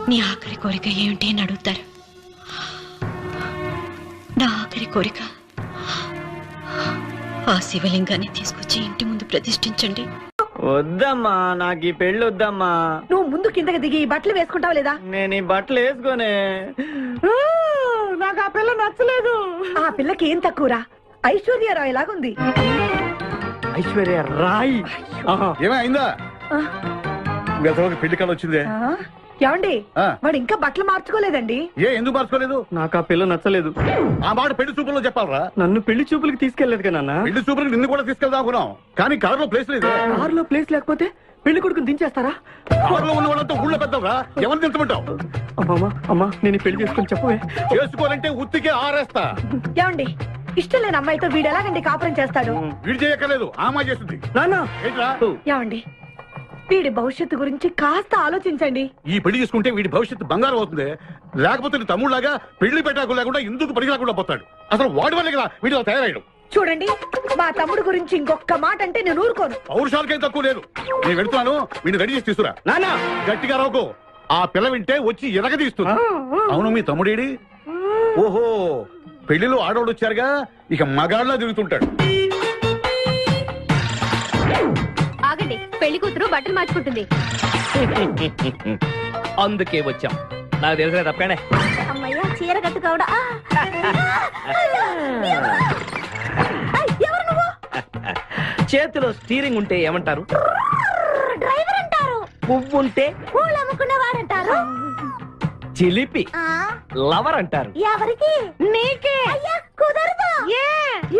నీ ఆఖరి కోరిక ఏమిటి అని అడుగుతారు. నా ఆఖరి కోరిక ఆ శివలింగాన్ని తీసుకొచ్చి ఇంటి ముందు ప్రతిష్ఠించండి. వద్దమ్మా, నాకు ఈ పెళ్లి వద్దమ్మా. నువ్వు ముందు కిందకి దిగి ఈ బట్టలు వేసుకుంటావు లేదా? నేను ఈ బట్టలు వేసుకోనే. నాకు ఆ పిల్ల నచ్చలేదు. ఆ పిల్లకి ఏం తక్కువరా? ఐశ్వర్యరాయ్ లాగుంది. ఐశ్వర్య రాయ్ ఏమైందా? పెళ్లి కాలం వచ్చిందే. ఏమండి, వాడు ఇంకా బట్టలు మార్చుకోలేదండి. ఎందుకు మార్చుకోలేదు? నాకు ఆ పిల్ల నచ్చలేదు. ఆ మాట పెళ్లి చూపుల్లో చెప్పాలరా? నన్ను పెళ్లి చూపులకి తీసుకెళ్లేదు కదా. పెళ్లి చూపులకు నిన్ను కూడా తీసుకెళ్దాం అనుకున్నాం, కానీ కారులో ప్లేస్ లేదు. కారులో ప్లేస్ లేకపోతే పెళ్లి కొడుకుని దించేస్తారా? కారులో ఉన్న వాళ్ళంతా ఊళ్ళో పెద్దవరా, ఎవరిని దించమంటావు? అమ్మా నేను ఈ పెళ్లి చేసుకుని చెప్పవే. చేసుకోవాలంటే ఉత్తికే ఆరేస్తా. ఏమండి, ఇష్టం లేని అమ్మాయితో వీడు ఎలాగండి కాపురం చేస్తాడు? వీడు చేయక్కర్లేదు, ఆ అమ్మాయి చేస్తుంది. ఏమండి, వీడి భవిష్యత్తు గురించి కాస్త ఆలోచించండి. ఈ పెళ్లి చేసుకుంటే వీడి భవిష్యత్తు బంగారం అవుతుంది. లేకపోతే తమ్ముళ్లాగా పెళ్లి పెట్టాకు లేకుండా ఎందుకు పనికి రాకుండా పోతాడు. అసలు వాడి వల్లే కదా వీడిలో తయారయ్యాడు. చూడండి, మా తమ్ముడు గురించి ఇంకొక మాట అంటే నేను ఊరుకోను. పౌరుషాలకేం తక్కువ లేదు. నేను వెళ్తున్నాను, వీడిని రెడీ చేసి తీసుకురా. నానా గట్టిగా రావుకో, ఆ పిల్ల వింటే వచ్చి ఎరగదీస్తున్నా. అవును, మీ తమ్ముడేడి? ఓహో, పెళ్లిలో ఆడవాళ్ళు వచ్చారుగా, ఇక మగాళ్ళ తిరుగుతుంటాడు. ఆగండి, పెళ్లి కూతురు బట్టలు మార్చుకుంటుంది. అందుకే వచ్చాం. నాకు తెలిసిన తప్పనే. అమ్మయ్య, చీర కట్టుకోవడా? ఎవరు నువ్వు? చేతిలో స్టీరింగ్ ఉంటే ఏమంటారు? డ్రైవర్ అంటారు. పువ్వు ఉంటే పూలు అమ్ముకున్నవాడంటారు. చిలిపి లవర్ అంటారు. ఎవరికి? నీకే. అయ్యా, కుదరదు.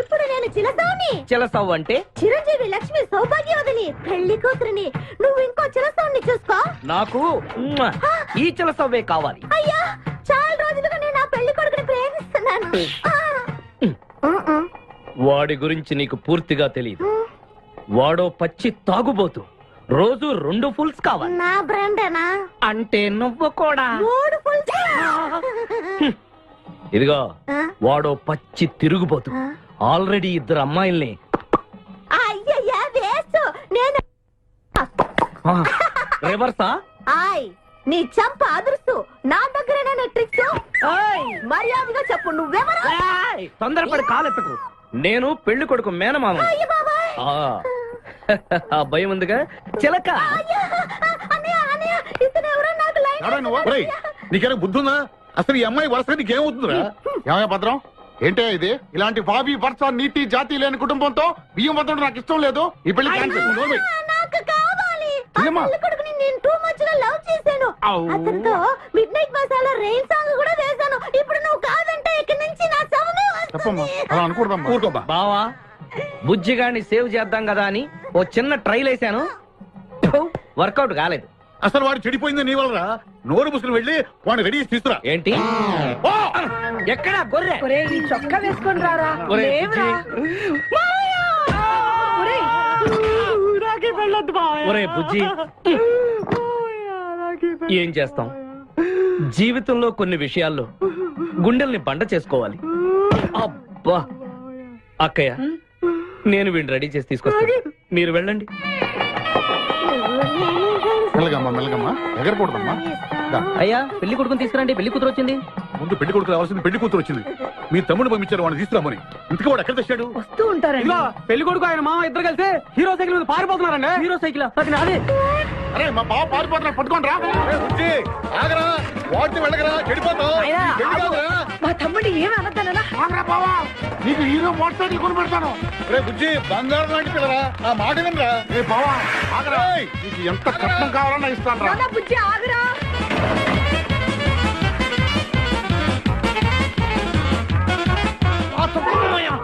ఇప్పుడు నేను చిలసౌని. చిలసవ్వు అంటే చిరంజీవి లక్ష్మి సౌభాగ్యవతిని పెళ్లి కూతురిని. నువ్వు ఇంకో చిలసౌని చూసుకో. నాకు ఈ చిలసవ్వే కావాలి. అయ్యా, చాలా రోజులుగా నేను ఆ పెళ్లి కొడుకుని ప్రేమిస్తున్నాను. వాడి గురించి నీకు పూర్తిగా తెలియదు. వాడో పచ్చి తాగుబోతు. రోజు 2 ఫుల్స్ కావాలి. నా బ్రాండేనా? అంటే నువ్వు కూడా. 3 ఫుల్స్. ఇదిగో, వాడో పచ్చి తిరుగుబోతు. ఆల్రెడీ 2 అమ్మాయిల్ని. అయ్యయ్యా, వేస్ట్. నేను రివర్సా? ఆయ్, నీ చంప అదురుస్తూ నా దగ్గరేనా ట్రిక్స్? మర్యాదగా చెప్పు, నువ్వెవరు? తొందరపడి కాలెత్తకు. నేను పెళ్లి కొడుకు మేనమామ. ఆ భయం ఉందిగా చిలక. నీకేనా బుద్ధుందా? అసలు ఈ అమ్మాయి వరుస నీకేమవుతుందిరా? ఏమయ్య భద్రం, ఏంటే ఇది? ఇలాంటి బాబీ వరుస నీతి జాతి లేని కుటుంబంతో బియ్యం వద్దడం నాకు ఇష్టం లేదు. ఈ పెళ్లి క్యాన్సిల్. నాకు కావాలి. ఆ పెళ్లి కొడుకుని నేను టూ మచ్ గా లవ్ చేశాను. అతనితో mid night masala rain song కూడా వేశాను. ఇప్పుడు నువ్వు కాదంటే ఇక్కడి నుంచి నా శవమే వస్తుంది. అలా అనుకూడదమ్మా. బావా, బుజ్జిగాడిని సేవ్ చేద్దాం కదా అని ఓ చిన్న ట్రైల్ వేసాను. వర్కౌట్ కాలేదు. అసలు వాడు చెడిపోయింది నీ వల్ల. నోరు ముసులు వెళ్ళి వాడిని రెడీ చేసి తీసుకురా. ఏంటి? ఎక్కడ గొర్రె? చొక్కా వేసుకొని రారా. ఒరే బుజ్జి, ఏం చేస్తాం? జీవితంలో కొన్ని విషయాల్లో గుండెల్ని బండ చేసుకోవాలి. అబ్బా, అక్కయ్య, నేను వీడిని రెడీ చేసి తీసుకొస్తాను. మీరు వెళ్ళండి. మెల్లగమ్మా మెల్లగమ్మా, ఎగరకూడదమ్మా. అయ్యా, పెళ్లి కొడుకుని తీసుకురండి. పెళ్లి కూతురు వచ్చింది. ముందు పెళ్లి కొడుకు రావాల్సింది పెళ్లి కూతురు వచ్చింది. మీ తమ్ముడు పంపించారు వాడిని తీసుకురామని. ఇంతకీ వాడు ఎక్కడ తెచ్చాడు? వస్తూ ఉంటారండి. పెళ్లి కొడుకు ఆయన మామ ఇద్దరు కలిసి హీరో సైకిల్ మీద పారిపోతున్నారండి. హీరో సైకిల్ అది నాదే. అరే మా బావ పారిపోతున్నా, పట్టుకోండి రా. ఆగరా, వాడిని వెళ్ళగరా, చెడిపోతావు. మా తమ్ముడు ఏమి అనద్దనా? ఆగరా బావా, నీకు హీరో మోటార్ సైకిల్ కొని పెడతాను. రే బుజ్జి, బంగారం లాంటి పిల్లరా, ఆ మాట వినరా. రే బావా, ఆగరా, నీకు ఎంత కట్నం కావాలన్నా ఇస్తాను రా. బుజ్జి ఆగరా.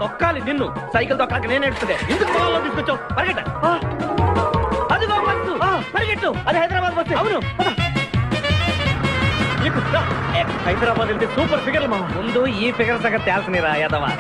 తొక్కాలి నిన్ను. సైకిల్ తొక్కాక నేను ఎడుతుందే. ఎందుకు పొలంలో తీసుకొచ్చావు? పరిగెట్ట. అది బస్సు, పరిగెట్టు. అది హైదరాబాద్ బస్సు. అవును, హైదరాబాద్ వెళ్తే సూపర్ ఫిగర్ మా. ముందు ఈ ఫిగర్ సగం తేల్సని రా యాదవా.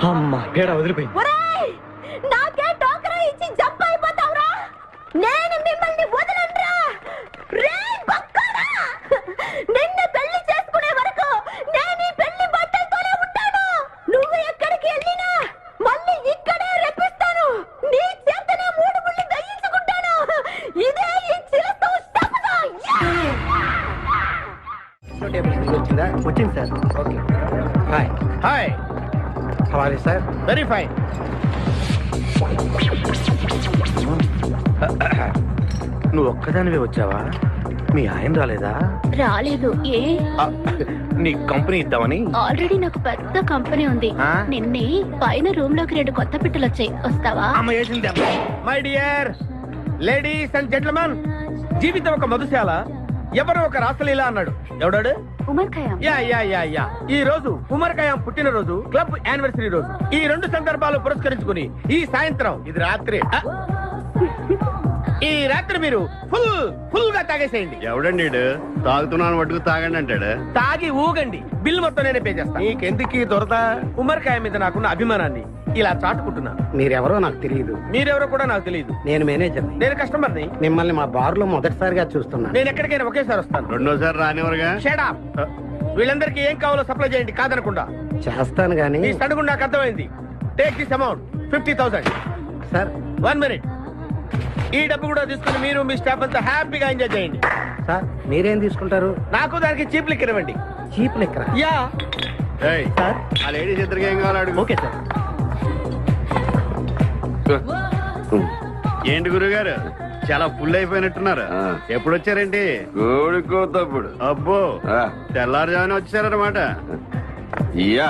అమ్మా, పేడ వదిలిపోయింది. నాకే టోకరా ఇచ్చి జంప్ అయిపోతావురా. నేను మిమ్మల్ని వదలనురా. రే బక్కరా, నిన్ను పెళ్లి చేసుకునే వరకు నేను ఈ పెళ్లి బట్టలతోనే ఉంటాను. నువ్వు ఎక్కడికి వెళ్ళినా మళ్ళీ ఇక్కడే రెప్పిస్తాను. నీ చేతనే 3 ముళ్ళు దయించుకుంటాను. ఇదే ఈ చిలతో శపథం. వచ్చింది sir. Okay, hi hi, how are you sir? Very fine. నువ్వు ఒక్కదానివే వచ్చావా? మీ ఆయన రాలేదా? రాలేదు. ఏ? నీ కంపెనీ ఇద్దామని. ఆల్రెడీ నాకు పెద్ద కంపెనీ ఉంది. నిన్నే పైన రూమ్ లోకి 2 కొత్త పిట్టలు వచ్చాయి. వస్తావా? My dear ladies and gentlemen, జీవితం ఒక మధుశాల, ఎవరు ఒక రాసలీల అన్నాడు. ఎవడాడు? Omar Khayyam. Yeah yeah yeah yeah. ఈ రోజు ఉమర్ ఖయాం పుట్టినరోజు, క్లబ్ యానివర్సరీ రోజు. ఈ 2 సందర్భాలు పురస్కరించుకుని ఈ సాయంత్రం, ఇది రాత్రి, ఈ రాత్రి మీరు ఫుల్ గా తాగేసేయండి. ఎవడండి తాగుతున్నాను మటుకు తాగండి అంటాడు. తాగి ఊగండి, బిల్ మొత్తం నేనే పే చేస్తాను. నీకెందుకు దొరదా? ఉమర్ ఖయాం మీద నాకున్న అభిమానాన్ని ఇలా చాటుకుంటున్నాను. మీరెవరో నాకు తెలియదు. మీరెవరో కూడా నాకు తెలియదు. నేను మేనేజర్. నేను కస్టమర్ని. మిమ్మల్ని మా బార్ లో మొదటిసారిగా చూస్తున్నా. నేను ఎక్కడికైనా ఒకేసారి వస్తాను. రెండోసారి రానివరుగా. Shut up. వీళ్ళందరికీ ఏం కావాలో సప్లై చేయండి, కాదనకుండా. చేస్తాను గానీ. ఈ సడుగు నాకు అర్థమైంది. Take this amount 50,000. Sir 1 minute. ఈ డబ్బు కూడా తీసుకుని మీరు మీ స్టాఫ్ అంతా హ్యాపీగా ఎంజాయ్ చేయండి. సార్ మీరేం తీసుకుంటారు? నాకు దానికి చీప్ లిక్కర్ ఇవ్వండి. చీప్ లెక్కర? యా. సార్ ఆ లేడీస్ ఇద్దరికి ఏం కావాలి అడుగు. Okay sir. ఏంటి గురుగారు చాలా ఫుల్ అయిపోయినట్టున్నారు ఎప్పుడు వచ్చారేంటి కోడికోతప్పుడు అబ్బో తెల్లారుజామున వచ్చారనమాట ఇయ్యా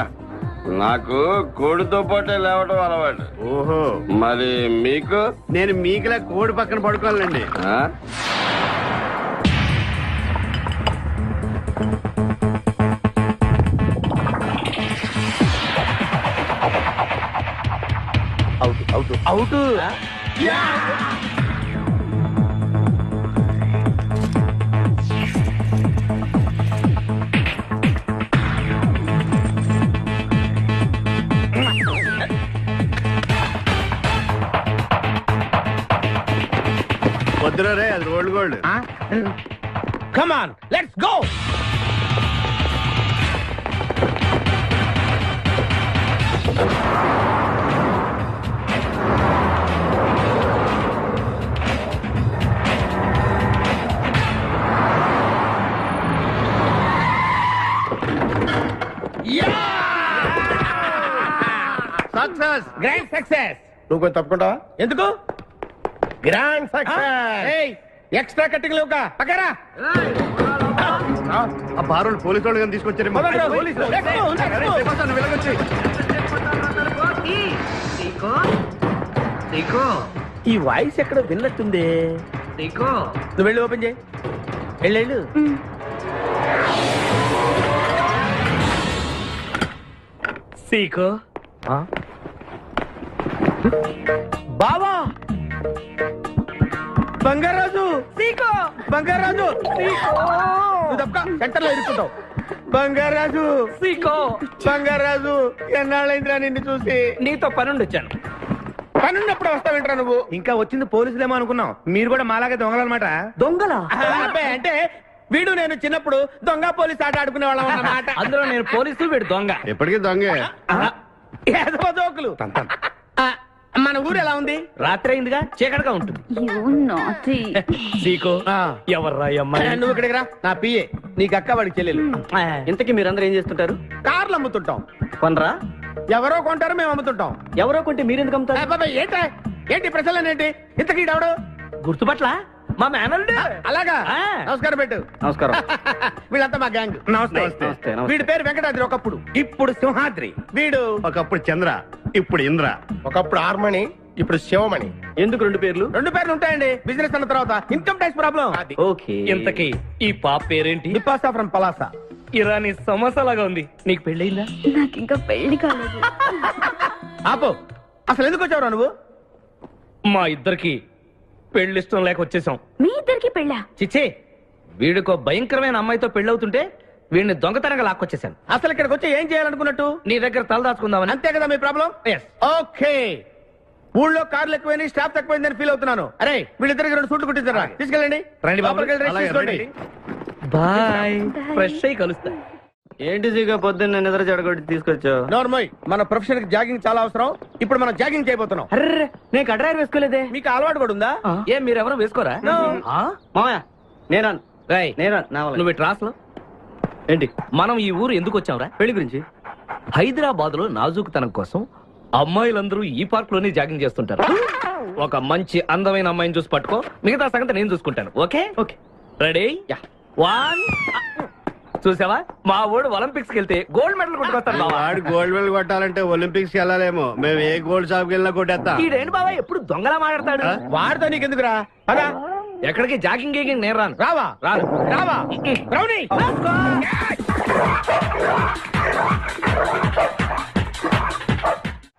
నాకు కోడితో పాటే లేవటం అలవాటు. ఓహో మరి మీకు? నేను మీకులా కోడి పక్కన పడుకోవాలండి. Out out out. వద్దురా రే, అది rolled gold. Come on let's go. Success, grand success. నువ్వు కొంచెం తప్పుకుంటావా? ఎందుకు? Grand success. ఎక్స్ట్రా కట్టింగ్ లేవుగా పక్కరా. ఆ బారోళ్ళు పోలీసు వాళ్ళు కానీ తీసుకొచ్చారు. ఈ వాయిస్ ఎక్కడ విన్నట్టుంది. నువ్వు వెళ్ళి ఓపెన్ చేయి. వెళ్ళు. సీకో బావా, బంగారాజు, సీకో బంగారాజు, నువ్వు తప్ప సెంటర్ లో ఇరుక్కుంటావు. బంగారాజు, సీకో బంగారాజు, ఎన్నాళ్ళైందిరా నిన్ను చూసి. నీతో పనుండి వచ్చాను. పనున్నప్పుడు వస్తావేంట్రా నువ్వు? ఇంకా వచ్చింది పోలీసులేమో అనుకున్నాం. మీరు కూడా మాలాగే దొంగలన్నమాట. దొంగలా? అంటే వీడు నేను చిన్నప్పుడు దొంగ పోలీసు ఆట ఆడుకునే వాళ్ళం అన్నమాట. అందులో నేను పోలీసు, వీడు దొంగ. ఎప్పటికీ దొంగే. ఏదో జోకులు. మన ఊరు ఎలా ఉంది? రాత్రి అయిందిగా, చీకటిగా ఉంటుంది. సీకో ఎవర్రా అమ్మాయి? నువ్వు ఇక్కడికి రా. నా పిఏ, నీకు అక్క, వాడికి చెల్లెలు. ఇంతకీ మీరందరూ ఏం చేస్తుంటారు? కార్లు అమ్ముతుంటాం. కొనరా? ఎవరో కొంటారు, మేము అమ్ముతుంటాం. ఎవరో కొంటే మీరెందుకు అమ్ముతారు? ఏంటి ప్రశ్నలేంటి? ఇంతకీ ఎవడు? గుర్తుపట్ల మా మేనల్లుడు. అలాగా? నమస్కారం పెట్టు. నమస్కారం. వీళ్ళంతా మా గ్యాంగ్. నమస్తే. వీడి పేరు వెంకటాద్రి ఒకప్పుడు, ఇప్పుడు సింహాద్రి. వీడు ఒకప్పుడు చంద్ర, ఇప్పుడు ఇంద్ర. ఒకప్పుడు ఆర్మణి, ఇప్పుడు శివమణి. ఎందుకు రెండు పేర్లు? రెండు పేర్లు ఉంటాయండి. బిజినెస్ అన్న తర్వాత ఇన్కమ్ ట్యాక్స్ ప్రాబ్లం. ఓకే. ఇంతకీ ఈ పాప పేరేంటి? నిపాసా ఫ్రమ్ పలాసా. ఇరానీ సమోసా లాగా ఉంది. నీకు పెళ్ళయిందా? నాకు ఇంకా పెళ్లి కాలేదు. ఆపో, అసలు ఎందుకు వచ్చావురా నువ్వు? మా ఇద్దరికి పెళ్లి ఇష్టం లేక వచ్చేసాం. మీ ఇద్దరికి పెళ్ళా? చిచ్చే, వీడికో భయంకరమైన అమ్మాయితో పెళ్ళవుతుంటే వీడిని దొంగతనంగా లాక్కొచ్చేసాను. అసలు ఇక్కడికి వచ్చి ఏం చేయాలనుకున్నట్టు? నీ దగ్గర తలదాచుకుందామని. అంతే కదా మీ ప్రాబ్లం? ఓకే. ఊళ్ళో కార్లు ఎక్కువైంది, స్టాఫ్ తక్కువైందని ఫీల్ అవుతున్నాను. అరే వీళ్ళిద్దరికి 2 సూట్లు కుట్టించారా? తీసుకెళ్ళండి. రండి బాబు. బాయ్. ఫ్రెష్ అయ్యి కలుస్తా. ఏంటి సీగా పొద్దున్న నిద్ర చెడగొట్టి తీసుకొచ్చావు? నోర్మోయ్, మన ప్రొఫెషన్ కి జాగింగ్ చాలా అవసరం. ఇప్పుడు మనం జాగింగ్ చేయబోతున్నాం. అర్రే, నేను కడ్రాయర్ వేసుకోలేదే. మీకు అలవాటు కూడా ఉందా? ఏం మీరెవరూ వేసుకోరా? మామయ్య నేనా నువ్వు ట్రాస్ లో ఏంటి? మనం ఈ ఊరు ఎందుకు వచ్చావురా? పెళ్లి గురించి. హైదరాబాద్ లో నాజూకుతనం కోసం అమ్మాయిలందరూ ఈ పార్క్ లోనే జాగింగ్ చేస్తుంటారు. ఒక మంచి అందమైన అమ్మాయిని చూసి పట్టుకో, మిగతా సంగతి నేను చూసుకుంటాను. ఓకే? ఓకే. రెడీ? 1. చూసావా, మా ఊడు ఒలింపిక్స్ కి వెళ్తే గోల్డ్ మెడల్ కొట్టుకొస్తాడు. వాడు గోల్డ్ మెడల్ కొట్టాలంటే ఒలింపిక్స్ కి వెళ్ళాలేమో. మేము ఏ గోల్డ్ షాప్ కి వెళ్ళినా కొట్టేస్తాం. ఈడేంటి బాబా ఎప్పుడు దొంగలా మాట్లాడతాడు? వాడితో నీకెందుకురా? అదా ఎక్కడికి జాగింగ్ గీగింగ్ నేను రాను. రావా? రావా? రౌడీ!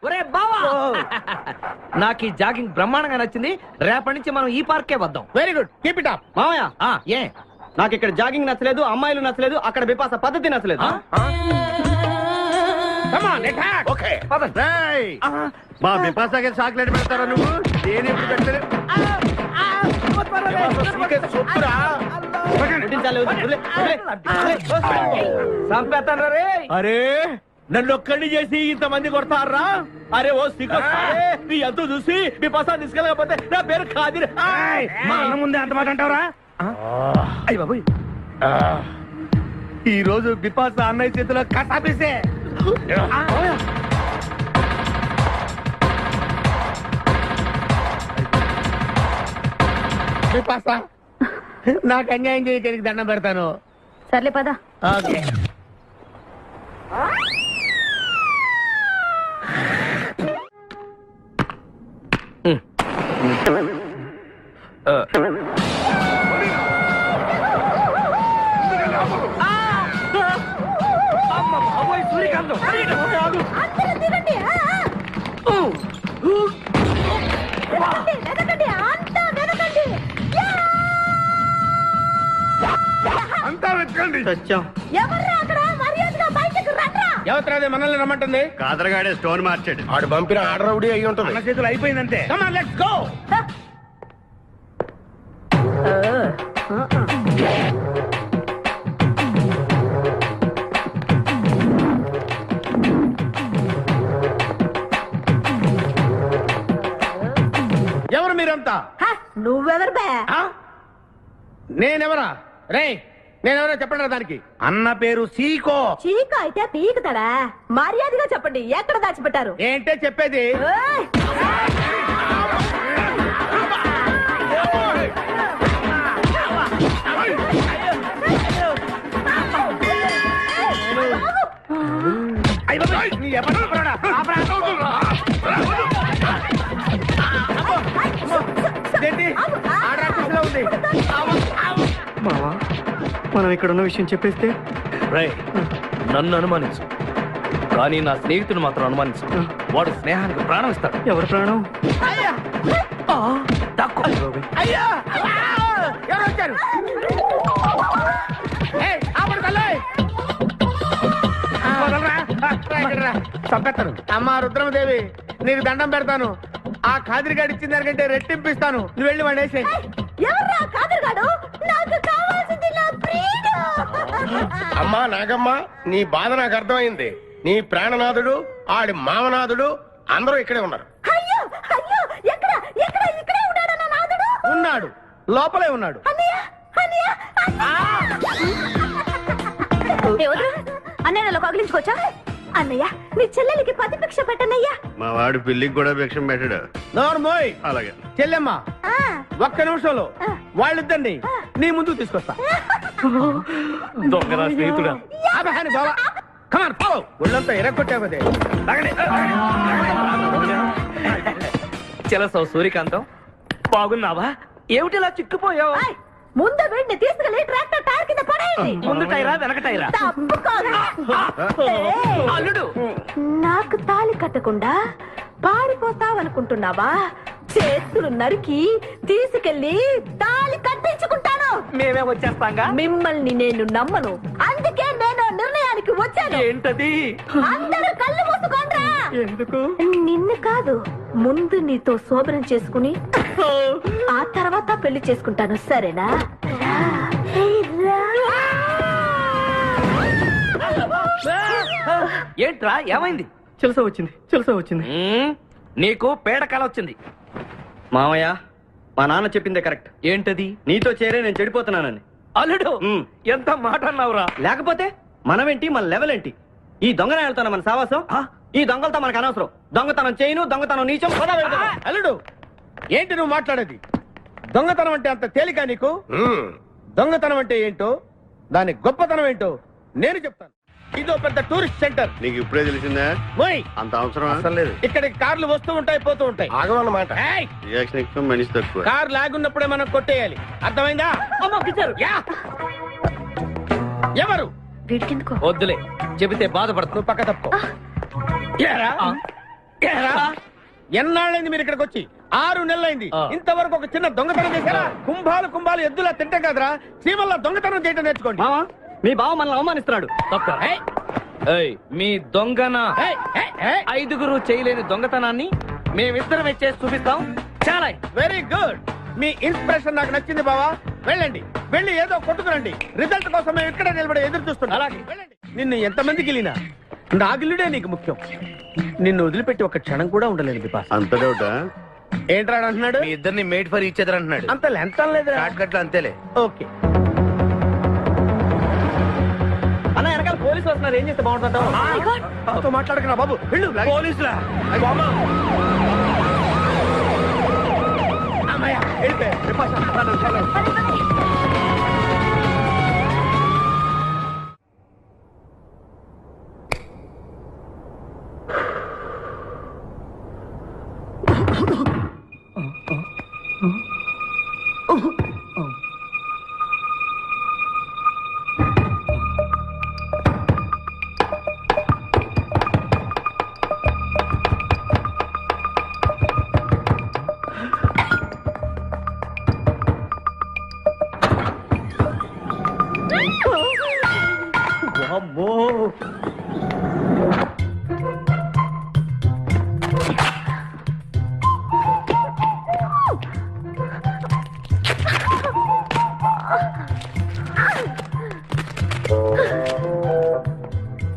ఒరే బావా, నాకు ఈ జాగింగ్ బ్రహ్మాండంగా నచ్చింది. రేపటి నుంచి మనం ఈ పార్కే వద్దాం. Very good, keep it up. మామయ్య ఏ నాకు ఇక్కడ జాగింగ్ నచ్చలేదు, అమ్మాయిలు నచ్చలేదు, అక్కడ బిపాస పద్ధతి నచ్చలేదు. మా బిపాసాకి చాక్లెట్ పెడతారా నువ్వు? నేను ఎప్పుడు పెట్టలేదు. అరే నన్ను ఒక్కడిని చేసి ఇంతమంది కొడతారా? అరే ఓ సిగ్గు, నీ ఎంతో చూసి మీ పసా తీసుకెళ్ళకపోతే నా పేరు కాదు. మా అన్న ముందే అంత మాట అంటావరా? అయ్య బాబు, ఈ రోజు బిపాస అన్నయ్య చేతిలో కసాపేసే. బిపాస నాకు అన్యాయం చేయడానికి దండం పెడతాను. సర్లే పద. ఓకే. అందరూ దిగండి. వెనకండి, అంతా వెనకండి. అంతా వెతకండి. ఎవర్రా అక్కడ? మర్యాదగా బయటకు రండ్రా. ఎవరు మనల్ని రమ్మంటుంది? కాదరగాడే స్టోన్ మార్చాడు. ఆడు పంపిన ఆర్డర్ రౌడీ అయి ఉంటుంది. మన చేతులు అయిపోయిందంటే. Come on, let's go. ఎవరు మీరంతా? నువ్వెవరు బే? నేనెవరా? రే నేనెవరో చెప్పండి దానికి. అన్న పేరు సీకో. చీక అయితే పీకుతాడా? మర్యాదగా చెప్పండి, ఎక్కడ దాచిపెట్టారు? ఏంటే చెప్పేది? మావా, మనం ఇక్కడ ఉన్న విషయం చెప్పేస్తే రేయ్, నన్ను అనుమానించు, కానీ నా స్నేహితుడు మాత్రం అనుమానించు. వాడు స్నేహానికి ప్రాణం ఇస్తాడు. ఎవరి ప్రాణం? అయ్యా ఎవరు వచ్చారు? చంపేస్తాను. అమ్మా రుద్రమదేవి, నీకు దండం పెడతాను. ఆ ఖాదిరిగాడు ఇచ్చిన దానికంటే రెట్టింపిస్తాను. నువ్వు వెళ్ళి వాడు వేసేయ్. ఎవర్రా కాదరుగాడు? నాకు కావాల్సింది నా ప్రియుడు. అమ్మా నాగమ్మ, నీ బాధ నాకు అర్థమైంది. నీ ప్రాణనాథుడు, ఆడి మామనాథుడు అందరూ ఇక్కడే ఉన్నారు. అయ్యో అయ్యో, ఎక్కడ ఎక్కడ? ఇక్కడే ఉన్నాడు నా నాదుడు. ఉన్నాడు, లోపలే ఉన్నాడు. అన్నయ్య అన్నయ్య అన్నయ్యలో కగిలించుకోవచ్చా? అన్నయ్య, నీ చెల్లెలికి పతి భిక్ష పెట్టనయ్యా. మా వాడు పెళ్లికి కూడా భిక్షం పెట్టాడు. నోర్మోయ్. అలాగే చెల్లెమ్మ, ఒక్క నిమిషంలో వాళ్ళిద్దండి నీ ముందుకు తీసుకొస్తా. దొంగరా స్నేహితుడా. బాబా కమాన్ ఫాలో. ఒళ్ళంతా ఎరగొట్టావదే. చెలసో సూర్యకాంతం, బాగున్నావా? ఏమిటిలా చిక్కుపోయావు? ముందు వీడిని తీసుకెళ్లి ట్రాక్టర్ టైర్ కింద పడేయండి. ముందు టైరా వెనక టైరా? అల్లుడు, నాకు తాళి కట్టకుండా పారిపోతావనుకుంటున్నావా? చేతులు నరికి తీసుకెళ్లి తాళి కట్టించుకుంటాను. మేమే వచ్చేస్తాంగా. మిమ్మల్ని నేను నమ్మను, అందుకే నేను నిర్ణయానికి వచ్చాను. ఏంటది? అందరూ కళ్ళు మూసుకోండ్రా. ఎందుకు? నిన్ను కాదు, ముందు నీతో శోభనం చేసుకుని ఆ తర్వాత పెళ్లి చేసుకుంటాను, సరేనా? ఏంట్రా, ఏమైంది? చెలస వచ్చింది, చెలస వచ్చింది. నీకు పేడకాల వచ్చింది. మామయ్య, మా నాన్న చెప్పిందే కరెక్ట్. ఏంటది? నీతో చేరే నేను చెడిపోతున్నానని. అల్లుడు, ఎంత మాట అన్నావురా? లేకపోతే మనమేంటి, మన లెవెల్ ఏంటి? ఈ దొంగన వెళ్తాను మన సావాసం. ఈ దొంగలతో మనకు అనవసరం. దొంగతనం చేయను, దొంగతనం నీచం. అల్లుడు, ఏంటి నువ్వు మాట్లాడేది? దొంగతనం అంటే అంత తేలిక నీకు? దొంగతనం అంటే ఏంటో, దాని గొప్పతనం ఏంటో నేను చెప్తాను. ఇదో పెద్ద టూరిస్ట్ సెంటర్. నీకు ఇప్పుడే తెలిసిందా? అంత అవసరం అసలు లేదు. ఇక్కడికి కార్లు వస్తూ ఉంటాయి, పోతూ ఉంటాయి. ఆగమన్నమాట. రియాక్షన్ ఎక్కువ, మనిషి తక్కువ. కార్ లాగున్నప్పుడే మనం కొట్టేయాలి, అర్థమైందా? ఎవరు? వద్దులే, చెబితే బాధపడుతు. పక్క తప్పు. ఎన్నాళ్ళైంది మీరు ఇక్కడికి వచ్చి? 6 నెలలైంది. ఇంతవరకు ఒక చిన్న దొంగతనం చేశారా? కుంభాలు కుంభాలు ఎద్దులా తింటాం కదరా. సీమల్లో దొంగతనం చేయడం నేర్చుకోండి. మీ బావ మనల్ని అవమానిస్తున్నాడు. తప్ప. మీ దొంగన 5గురు చేయలేని దొంగతనాన్ని మేమిద్దరం చేసి చూపిస్తాం. చాలా వెరీ గుడ్. మీ ఇన్స్పిరేషన్ నాకు నచ్చింది బావా. వెళ్ళండి, వెళ్ళి ఏదో కొట్టుకురండి. రిజల్ట్ కోసం మేము ఇక్కడ నిలబడి ఎదురు చూస్తున్నాం. అలాగే వెళ్ళండి. నిన్ను ఎంతమందికి వెళ్ళినా నా గిల్లుడే నీకు ముఖ్యం. నిన్ను వదిలిపెట్టి ఒక క్షణం కూడా ఉండలేదు బిపాస్. అంత డౌటా? ఏంట్రా అంటున్నాడు? మీ ఇద్దరిని మేడ్ ఫర్ ఈచ్ అదర్ అంటున్నాడు. అంత లెంత్ లేదు. షార్ట్ కట్ లో అంతేలే. ఓకే. అన్న, వెనకాల పోలీసులు వస్తున్నారు. ఏం చేస్తే బాగుంటుందో మాట్లాడకరా బాబు. వెళ్ళు. పోలీసులా?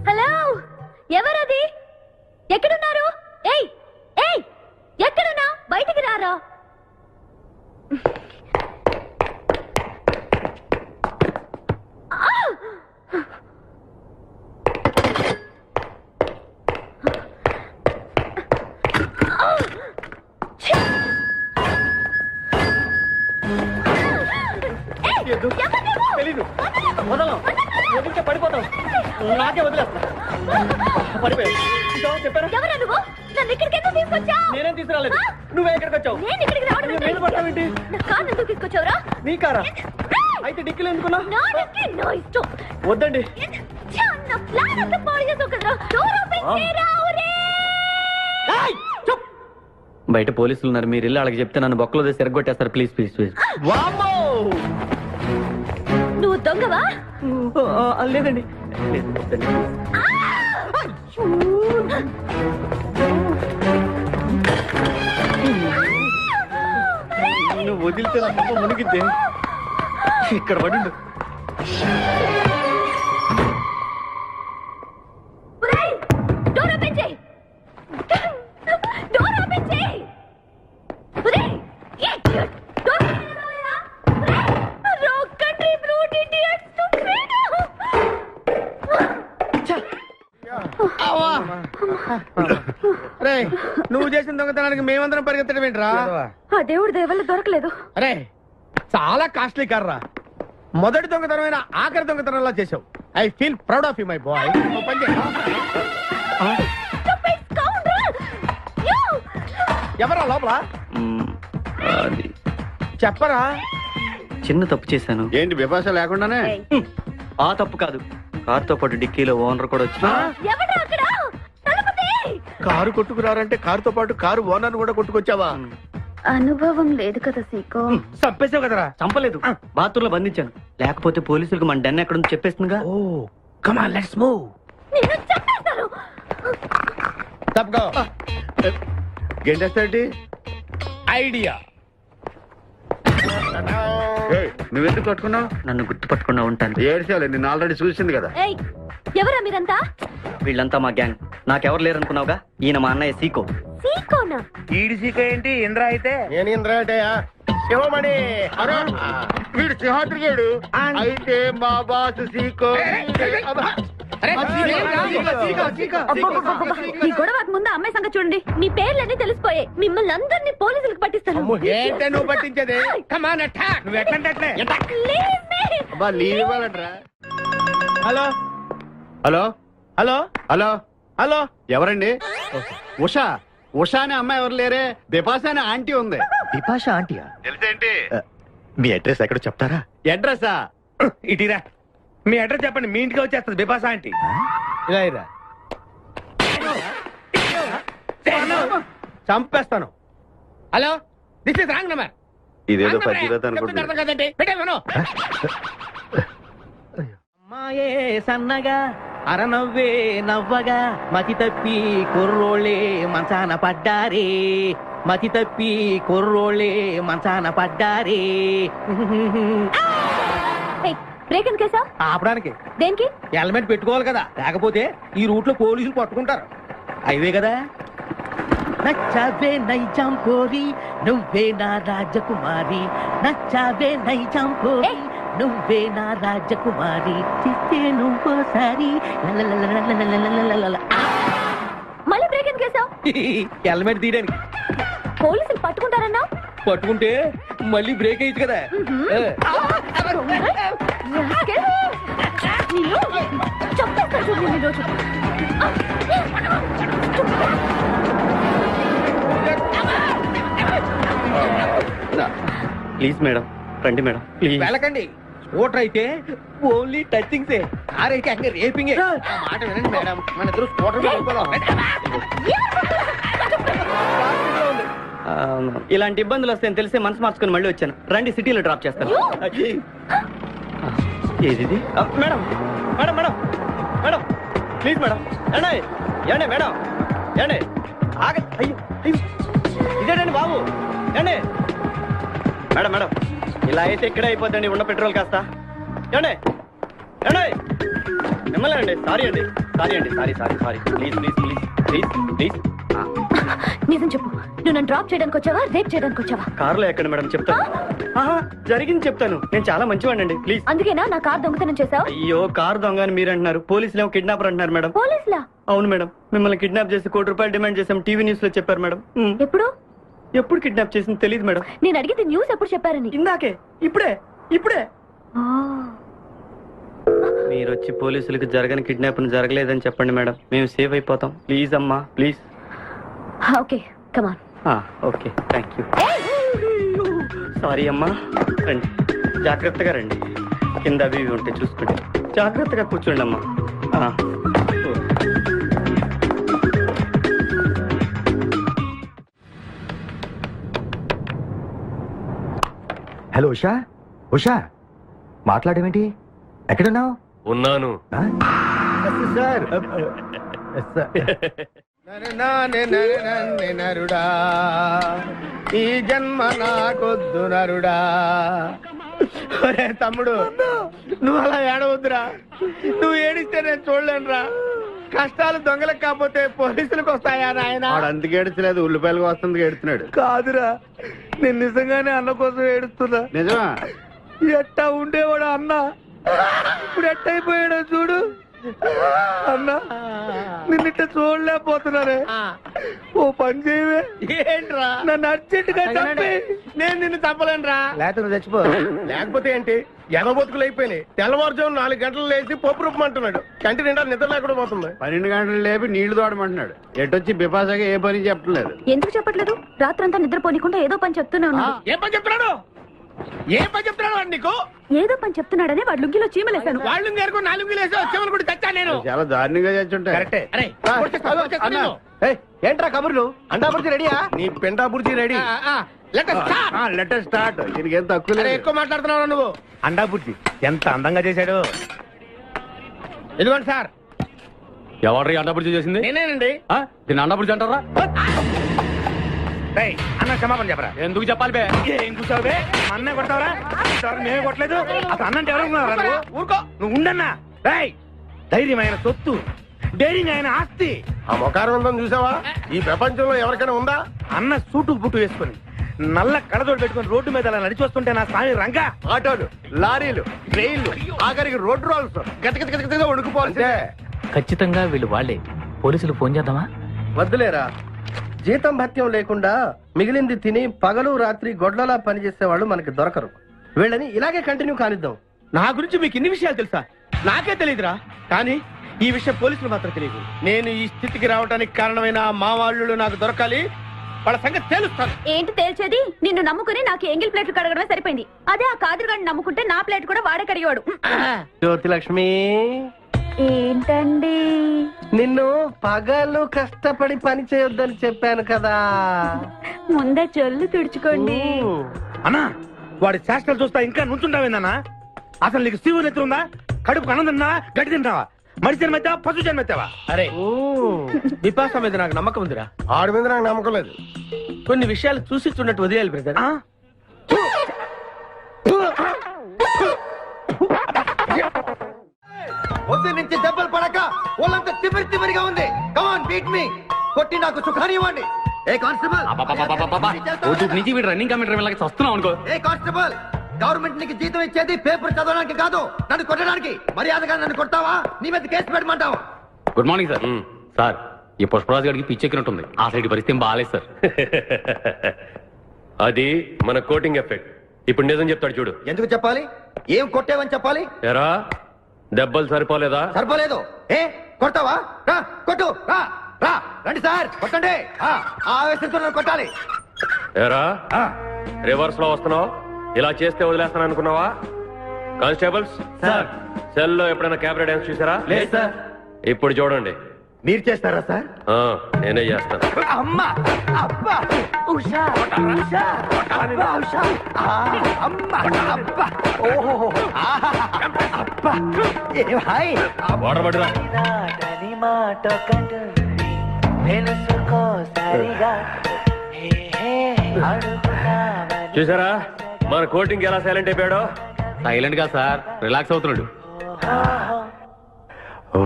హలో, ఎవరది? ఎక్కడున్నారు? ఏయ్ ఏయ్, ఎక్కడున్నా? బయటికి రారా. తెలీదు. వదలం. వదిలితే పడిపోతాం. నాకే వదిలేస్తా. పడిపోయావు. చెప్పారా? ఎవరా నువ్వు? నన్ను ఇక్కడికి ఎందుకు తీసుకొచ్చావు? నేనేం తీసుకురాలేదు. నువ్వే ఎక్కడికి వచ్చావు? నేను ఇక్కడికి రావడం మీద పడతావేంటి? నా కారు ఎందుకు తీసుకొచ్చావురా? నీ కారా? అయితే డిక్కీలు ఎందుకున్నా? నా డిక్కీ నా ఇష్టం. వద్దండి. నా ప్లాన్ అంతా పాడు చేసావు కదరా. డోర్ ఓపెన్ చేయరా. బయట పోలీసులు ఉన్నారు. మీరు వెళ్ళి వాళ్ళకి చెప్తే నన్ను బొక్కలో తీసి ఎరగొట్టేస్తారు. Please please please. నువ్వు దొంగవా? లేదండి. నువ్వు వదిలితే నా తప్ప మునిగిద్దే. ఇక్కడ పడిండు. డోర్ ఓపెన్ చేయి. డోర్ ఓపెన్ చేయి. Wrong country brute idiots. నువ్వు చేసిన దొంగతనానికి మేమందరం పరిగెత్తడం ఏంట్రా? ఆ దేవుడి దయ వల్ల దొరకలేదు. అరే చాలా కాస్ట్లీ కార్రా. మొదటి దొంగతనమైన ఆఖరి దొంగతనంలా చేసావు. I feel proud of you my boy. ఎవరా లోపల? చెప్పరా. చిన్న తప్పు చేశాను. ఏంటి విభాష లేకుండానే? ఆ తప్పు కాదు. కారుతో పాటు డిక్కీలో ఓనర్ కూడా వచ్చి కారు కొట్టుకురారంటే కారుతో పాటు కారు ఓనర్ కూడా కొట్టుకొచ్చావా? అనుభవం లేదు కదా సీకో. చంపేసావు కదరా? చంపలేదు. బాత్రూమ్ లో బంధించాను. లేకపోతే పోలీసులకు మన డెన్ ఎక్కడ చెప్పేస్తుందిగా. Oh come on let's move. తప్పుకో. గెంటేస్తాంటి ఐడియా. నువ్వెందుకు పట్టుకున్నావు? నన్ను గుర్తుపట్టుకున్నా ఉంటాను. ఏడ్చాలి, నిన్ను ఆల్రెడీ చూసింది కదా. ఎవరా మీరంతా? వీళ్ళంతా మా గ్యాంగ్. నాకెవరు లేరనుకున్నావుగా. ఈయన మా అన్నయ్య సీకో. సీకోనా? ఈడి సీకో ఏంటి? ఇంద్ర అయితే నేను ఇంద్ర అంటే శివమణి. వీడు సింహాద్రిగాడు. అయితే మా బాస్ సీకో. ఈ గొడవకు ముందు అమ్మాయి సంగతి చూడండి. మీ పేర్లన్నీ తెలిసిపోయాయి. మిమ్మల్ని అందరినీ పోలీసులకు పట్టిస్తాను. ఏంటే నువ్వు పట్టించేది? కమాన్ అటాక్. నువ్వు ఎట్లంటే లీవ్ ఇవ్వాలంటరా. Hello hello hello hello hello. ఎవరండి? ఉషా. ఉషా అనే అమ్మాయి ఎవరు లేరే. బిపాష అనే ఆంటీ ఉంది. బిపాష ఆంటీయా? తెలుసేంటి? మీ అడ్రస్ ఎక్కడ చెప్తారా? అడ్రసా? ఇటీరా. మీ అడ్రస్ చెప్పండి. మీ ఇంటికి వచ్చేస్తుంది బిపాస ఆంటీ. ఇలా ఇరా. చంపేస్తాను. Hello, this is wrong number. ఇదేదో పచ్చిరత అనుకుంటున్నా. అమ్మాయే సన్నగా అరనవ్వే నవ్వగా మతి తప్పి కుర్రోళ్ళే మంచాన పడ్డారే. మతి తప్పి కుర్రోళ్ళే మంచాన పడ్డారే. బ్రేక్ ఎందుకు వేసావ్? ఆపడానికి. దేనికి? హెల్మెట్ పెట్టుకోవాలి కదా, లేకపోతే ఈ రూట్ లో పోలీసులు పట్టుకుంటారు. అయివే కదా. నచ్చావే నైజాం కోరి నువ్వే నా రాజకుమారి. నచ్చావే నైజాం కోరి నువ్వే నా రాజకుమారి. చిస్తే నువ్వోసారి. మళ్ళీ బ్రేక్ ఎందుకు వేసావ్? హెల్మెట్ తీయడానికి. పోలీసులు పట్టుకుంటారన్నా? పట్టుకుంటే మళ్ళీ బ్రేక్ అయ్యింది కదా. ప్లీజ్ మేడం, రండి మేడం, ప్లీజ్. వెళ్ళకండి. స్కూటర్ అయితే ఓన్లీ టచింగ్సే, కార్ అయితే అక్కడ రేపింగే. మాట వినండి మేడం, మన ఇద్దరు స్కూటర్ ఇలాంటి ఇబ్బందులు వస్తాయని తెలిసే మనసు మార్చుకుని మళ్ళీ వచ్చాను. రండి, సిటీలో డ్రాప్ చేస్తాను. ఏది madam? Madam madam madam please madam. ఏండే ఏండే మేడం, ఏండే ఆగ. అయ్యో అయ్యో, ఇదేనండి బాబు. ఏండే మేడం మేడం, ఇలా అయితే ఇక్కడే అయిపోద్దండి ఉన్న పెట్రోల్ కాస్త. ఏండే ఏండే మిమ్మల్ని అండి. సారీ అండి, సారీ అండి, sorry sorry sorry. Please please please please please. నిజం చెప్పు, నువ్వు నన్ను డ్రాప్ చేయడానికి వచ్చావా, రేప్ చేయడానికి వచ్చావా? కారులో ఎక్కండి మేడం, చెప్తాను. జరిగింది చెప్తాను. నేను చాలా మంచివాడినండి, ప్లీజ్. అందుకేనా నా కార్ దొంగతనం చేసావు? అయ్యో, కారు దొంగ అని మీరు అంటున్నారు, పోలీసులు ఏమో కిడ్నాపర్ అంటున్నారు మేడం. పోలీసులా? అవును మేడం, మిమ్మల్ని కిడ్నాప్ చేసి ₹1 డిమాండ్ చేసాం, టీవీ న్యూస్ లో చెప్పారు మేడం. ఎప్పుడు? ఎప్పుడు కిడ్నాప్ చేసింది తెలియదు మేడం. నేను అడిగితే న్యూస్ ఎప్పుడు చెప్పారని. ఇందాకే, ఇప్పుడే ఇప్పుడే. మీరు వచ్చి పోలీసులకు జరగని కిడ్నాప్ జరగలేదని చెప్పండి మేడం, మేము సేవ్ అయిపోతాం. ప్లీజ్ అమ్మా, please. Okay, come on. Okay, thank you. Sorry అమ్మా, రండి, జాగ్రత్తగా రండి. కింద అవి ఇవి ఉంటే చూసుకోండి, జాగ్రత్తగా కూర్చోండి అమ్మా. హలో ఉషా, ఉషా మాట్లాడేమేంటి? ఎక్కడున్నావు? ఉన్నాను సార్. నరుడా, ఈ జన్మ నాకొద్దు నరుడా. ఒరే తమ్ముడు, నువ్వు అలా ఏడవద్దురా. నువ్వు ఏడిస్తే నేను చూడలేనురా. కష్టాలు దొంగలకు కాకపోతే పోలీసులకు వస్తాయా నాయన? అందుకే ఏడ్చలేదు, ఉల్లిపాయలకు వస్తుంది ఏడుతున్నాడు. కాదురా, నేను నిజంగానే అన్న కోసం ఏడుస్తున్నా. నిజమా? ఎట్టా ఉండేవాడు అన్న, ఇప్పుడు ఎట్టయిపోయాడో చూడు. అన్నా, నిన్నిట్ట చూడలేకపోతున్నారే. ఓ పని చేయవే. ఏంట్రా? నన్ను అర్జెంటుగా చంపి. నేను నిన్ను చంపలేనురా. లేకపోతే నువ్వు చచ్చిపో. లేకపోతే ఏంటి, ఎగబొతుకులు అయిపోయినాయి. తెల్లవారుజాము 4 గంటలు లేచి పప్పు రూపమంటున్నాడు. కంటి నిండా నిద్ర లేకుండా పోతుంది. 12 గంటలు లేపి నీళ్లు తోడమంటున్నాడు. ఎటొచ్చి బిపాసగా ఏ పని చెప్పట్లేదు. ఎందుకు చెప్పట్లేదు? రాత్రంతా నిద్రపోనికుండా ఏదో పని చెప్తూనే ఉన్నాడు. ఏం పని చెప్తున్నాడు? ఏ పని చెప్తున్నాడు వాడు నీకు? ఏదో పని చెప్తున్నాడని వాడు లుంగిలో చీమలేశాను. వాళ్ళు ఇంకేరుకో 4 లుంగిలేసి చీమలు కూడా తెచ్చా నేను. చాలా దారుణంగా చేస్తుంటాయి. కరెక్టే. ఏంట్రా కబుర్లు? అండాబుర్జీ రెడీయా? నీ పెండాబుర్జీ రెడీ. Letter start. దీనికి ఏం తక్కువ లేదు. ఎక్కువ మాట్లాడుతున్నావు నువ్వు. అండాబుర్జీ ఎంత అందంగా చేశాడు. ఇదిగోండి సార్. ఎవరు అండాపురి చేసింది? నేనేనండి. దీన్ని అండాపురి అంటారా? అన్న క్షమాపణ చెప్పరా. ఎందుకు చెప్పాలి బే? ఏం కూర్చోవు బే? అన్నే కొడతావరా? మేమే కొట్టలేదు. అసలు అన్నంటే ఎవరు? ఊరుకో. నువ్వు ఉండన్నా. ధైర్యమైన సొత్తు, డైరింగ్ అయిన ఆస్తి. ఆ మొకారం ఉందని చూసావా? ఈ ప్రపంచంలో ఎవరికైనా ఉందా? అన్న సూటు బుట్టు వేసుకుని నల్ల కడదోడు పెట్టుకుని రోడ్డు మీద అలా నడిచి వస్తుంటే నా స్వామి రంగా. ఆటోలు, లారీలు, ట్రైన్లు, ఆఖరికి రోడ్ రోల్స్ గతగతగతగా ఉడుకుపోవాల్సిందే. ఖచ్చితంగా వీళ్ళు వాళ్ళే. పోలీసులు ఫోన్ చేద్దామా? వద్దులేరా. జీతం భత్యం లేకుండా మిగిలింది తిని పగలు రాత్రి గొడ్లలా పనిచేసే వాళ్ళు మనకి దొరకరు. వీళ్ళని ఇలాగే కంటిన్యూ కానిద్దాం. నా గురించి మీకు ఇన్ని విషయాలు తెలుసా? నాకే తెలియదురా. కానీ ఈ విషయం పోలీసులు మాత్రం తెలియదు. నేను ఈ స్థితికి రావడానికి కారణమైన మా వాళ్ళు నాకు దొరకాలి. వాళ్ళ సంగతి తెలుస్తాను. ఏంటి తేల్చేది? నిన్ను నమ్ముకుని నాకు ఎంగిల్ ప్లేట్లు కడగడమే సరిపోయింది. అదే ఆ కాదురుగాడిని నమ్ముకుంటే నా ప్లేట్ కూడా వాడే కడిగాడు. జ్యోతిలక్ష్మి, ఏంటండి? నిన్ను పగలు కష్టపడి పని చేయొద్దని చెప్పాను కదా. ముందే చల్లు తుడుచుకోండి. అన్నా, వాడి చేష్టలు చూస్తా ఇంకా నుంచుంటావేందన్నా? అసలు నీకు శివుని ఎత్తుందా? కడుపు అన్నం తిన్నావా, గడ్డి తింటావా? మనిషి జన్మెత్తావా, పశు జన్మెత్తావా? అరే, విపాస మీద నాకు నమ్మకం ఉందిరా. ఆడి మీద నాకు నమ్మకం లేదు. కొన్ని విషయాలు చూసి చూడట్టు వదిలేయాలి బ్రదర్. పొద్దు నుంచి దెబ్బలు పడక వాళ్ళంతా తిమిరిగా ఉంది. కమాన్ బీట్ మీ, కొట్టి నాకు సుఖాన్ని ఇవ్వండి. ఏ కానిస్టేబుల్, నుంచి వీడు రన్నింగ్ కమిటీ వెళ్ళక వస్తున్నావు అనుకో. ఏ కానిస్టేబుల్, గవర్నమెంట్ నీకు జీతం ఇచ్చేది పేపర్ చదవడానికి కాదు, నన్ను కొట్టడానికి. మర్యాదగా నన్ను కొడతావా, నీ మీద కేసు పెట్టమంటావా? Good morning sir. సార్, ఈ పుష్పరాజు గారికి పిచ్చెక్కినట్టుంది. ఆ సైడ్ పరిస్థితి బాగాలేదు సార్. అది మన కోటింగ్ ఎఫెక్ట్. ఇప్పుడు నిజం చెప్తాడు చూడు. ఎందుకు చెప్పాలి? ఏం కొట్టేవని చెప్పాలి? ఎరా దెబ్బలు సరిపోలేదా? సరిపోలేదు. ఏ కొడతావా? రా కొట్టు. రా రా రండి సార్ కొట్టండి. ఆవేశంతో కొట్టాలి. ఎరా రివర్స్ లో వస్తున్నావు? ఇలా చేస్తే వదిలేస్తాను అనుకున్నావా? కానిస్టేబుల్స్ సెల్ లో ఎప్పుడైనా కెమెరా డాన్స్ చూసారా? లేదు సార్. ఇప్పుడు చూడండి. మీరు చేస్తారా సార్? నేనే చేస్తాను. అమ్మా అబ్బా ఉషా ఉషా అబ్బా ఉషా అమ్మా అబ్బా ఓహో అబ్బా ఏ భాయ్ వాటర్ పట్టురా. మాట కంటు తెలుసుకో సరిగా చూసారా మన కోటింగ్ ఎలా సైలెంట్ అయిపోయాడో? సైలెంట్ గా సార్, రిలాక్స్ అవుతున్నాడు.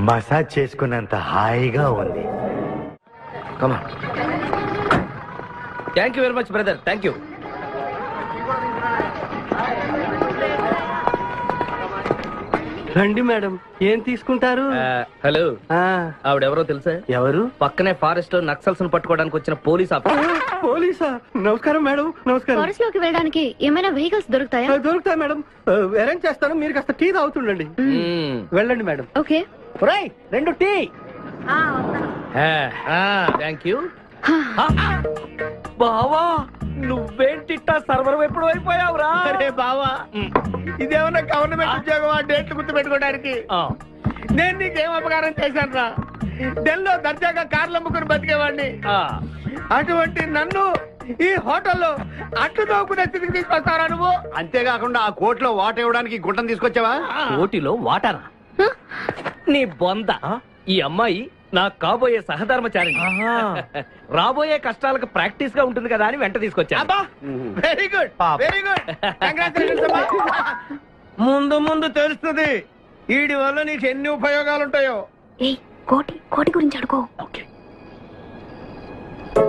మసాజ్ చేసుకున్నంత హాయిగా ఉంది. కమా. Thank you very much brother, thank you. రండి మేడం, ఏం తీసుకుంటారు? హలో, ఆవిడెవరో తెలుసా? ఎవరు? పక్కనే ఫారెస్ట్ లో నక్సల్స్ పట్టుకోవడానికి వచ్చిన పోలీస్ ఆఫీసర్. పోలీసా? నమస్కారం మేడం. నమస్కారం. ఫారెస్ట్ లోకి వెళ్ళడానికి ఏమైనా వెహికల్స్ దొరుకుతాయా? దొరుకుతాయి మేడం, అరేంజ్ చేస్తాను. మీరు కాస్త టీ తాగుతుండండి. వెళ్ళండి madam. Okay. 2 tea. Thank you. బావా నువ్వేంటిట్టా సర్వర్ ఎప్పుడు అయిపోయావురా? అరే బావా, ఇదేమన్నా గవర్నమెంట్ ఉద్యోగం? డేట్లు గుర్తు పెట్టుకోవడానికి నేను నీకేం అపకారం చేశాను రా? ఢిల్లీలో దర్జాగా కార్లు అమ్ముకుని బతికేవాడిని. అటువంటి నన్ను ఈ హోటల్లో అట్లు నవ్వుకునే స్థితికి తీసుకొస్తారా నువ్వు? అంతేకాకుండా ఆ కోట్లో వాట ఇవ్వడానికి గుంటను తీసుకొచ్చావా? కోటిలో వాటారా? నీ బొంద. ఈ అమ్మాయి నాకు కాబోయే సహధర్మచారి. రాబోయే కష్టాలకు ప్రాక్టీస్ గా ఉంటుంది కదా అని వెంట తీసుకొచ్చా. Very good, very good. ముందు ముందు తెలుస్తుంది వీడి వల్ల నీకు ఎన్ని ఉపయోగాలు ఉంటాయో. కోటి గురించి అడుకో.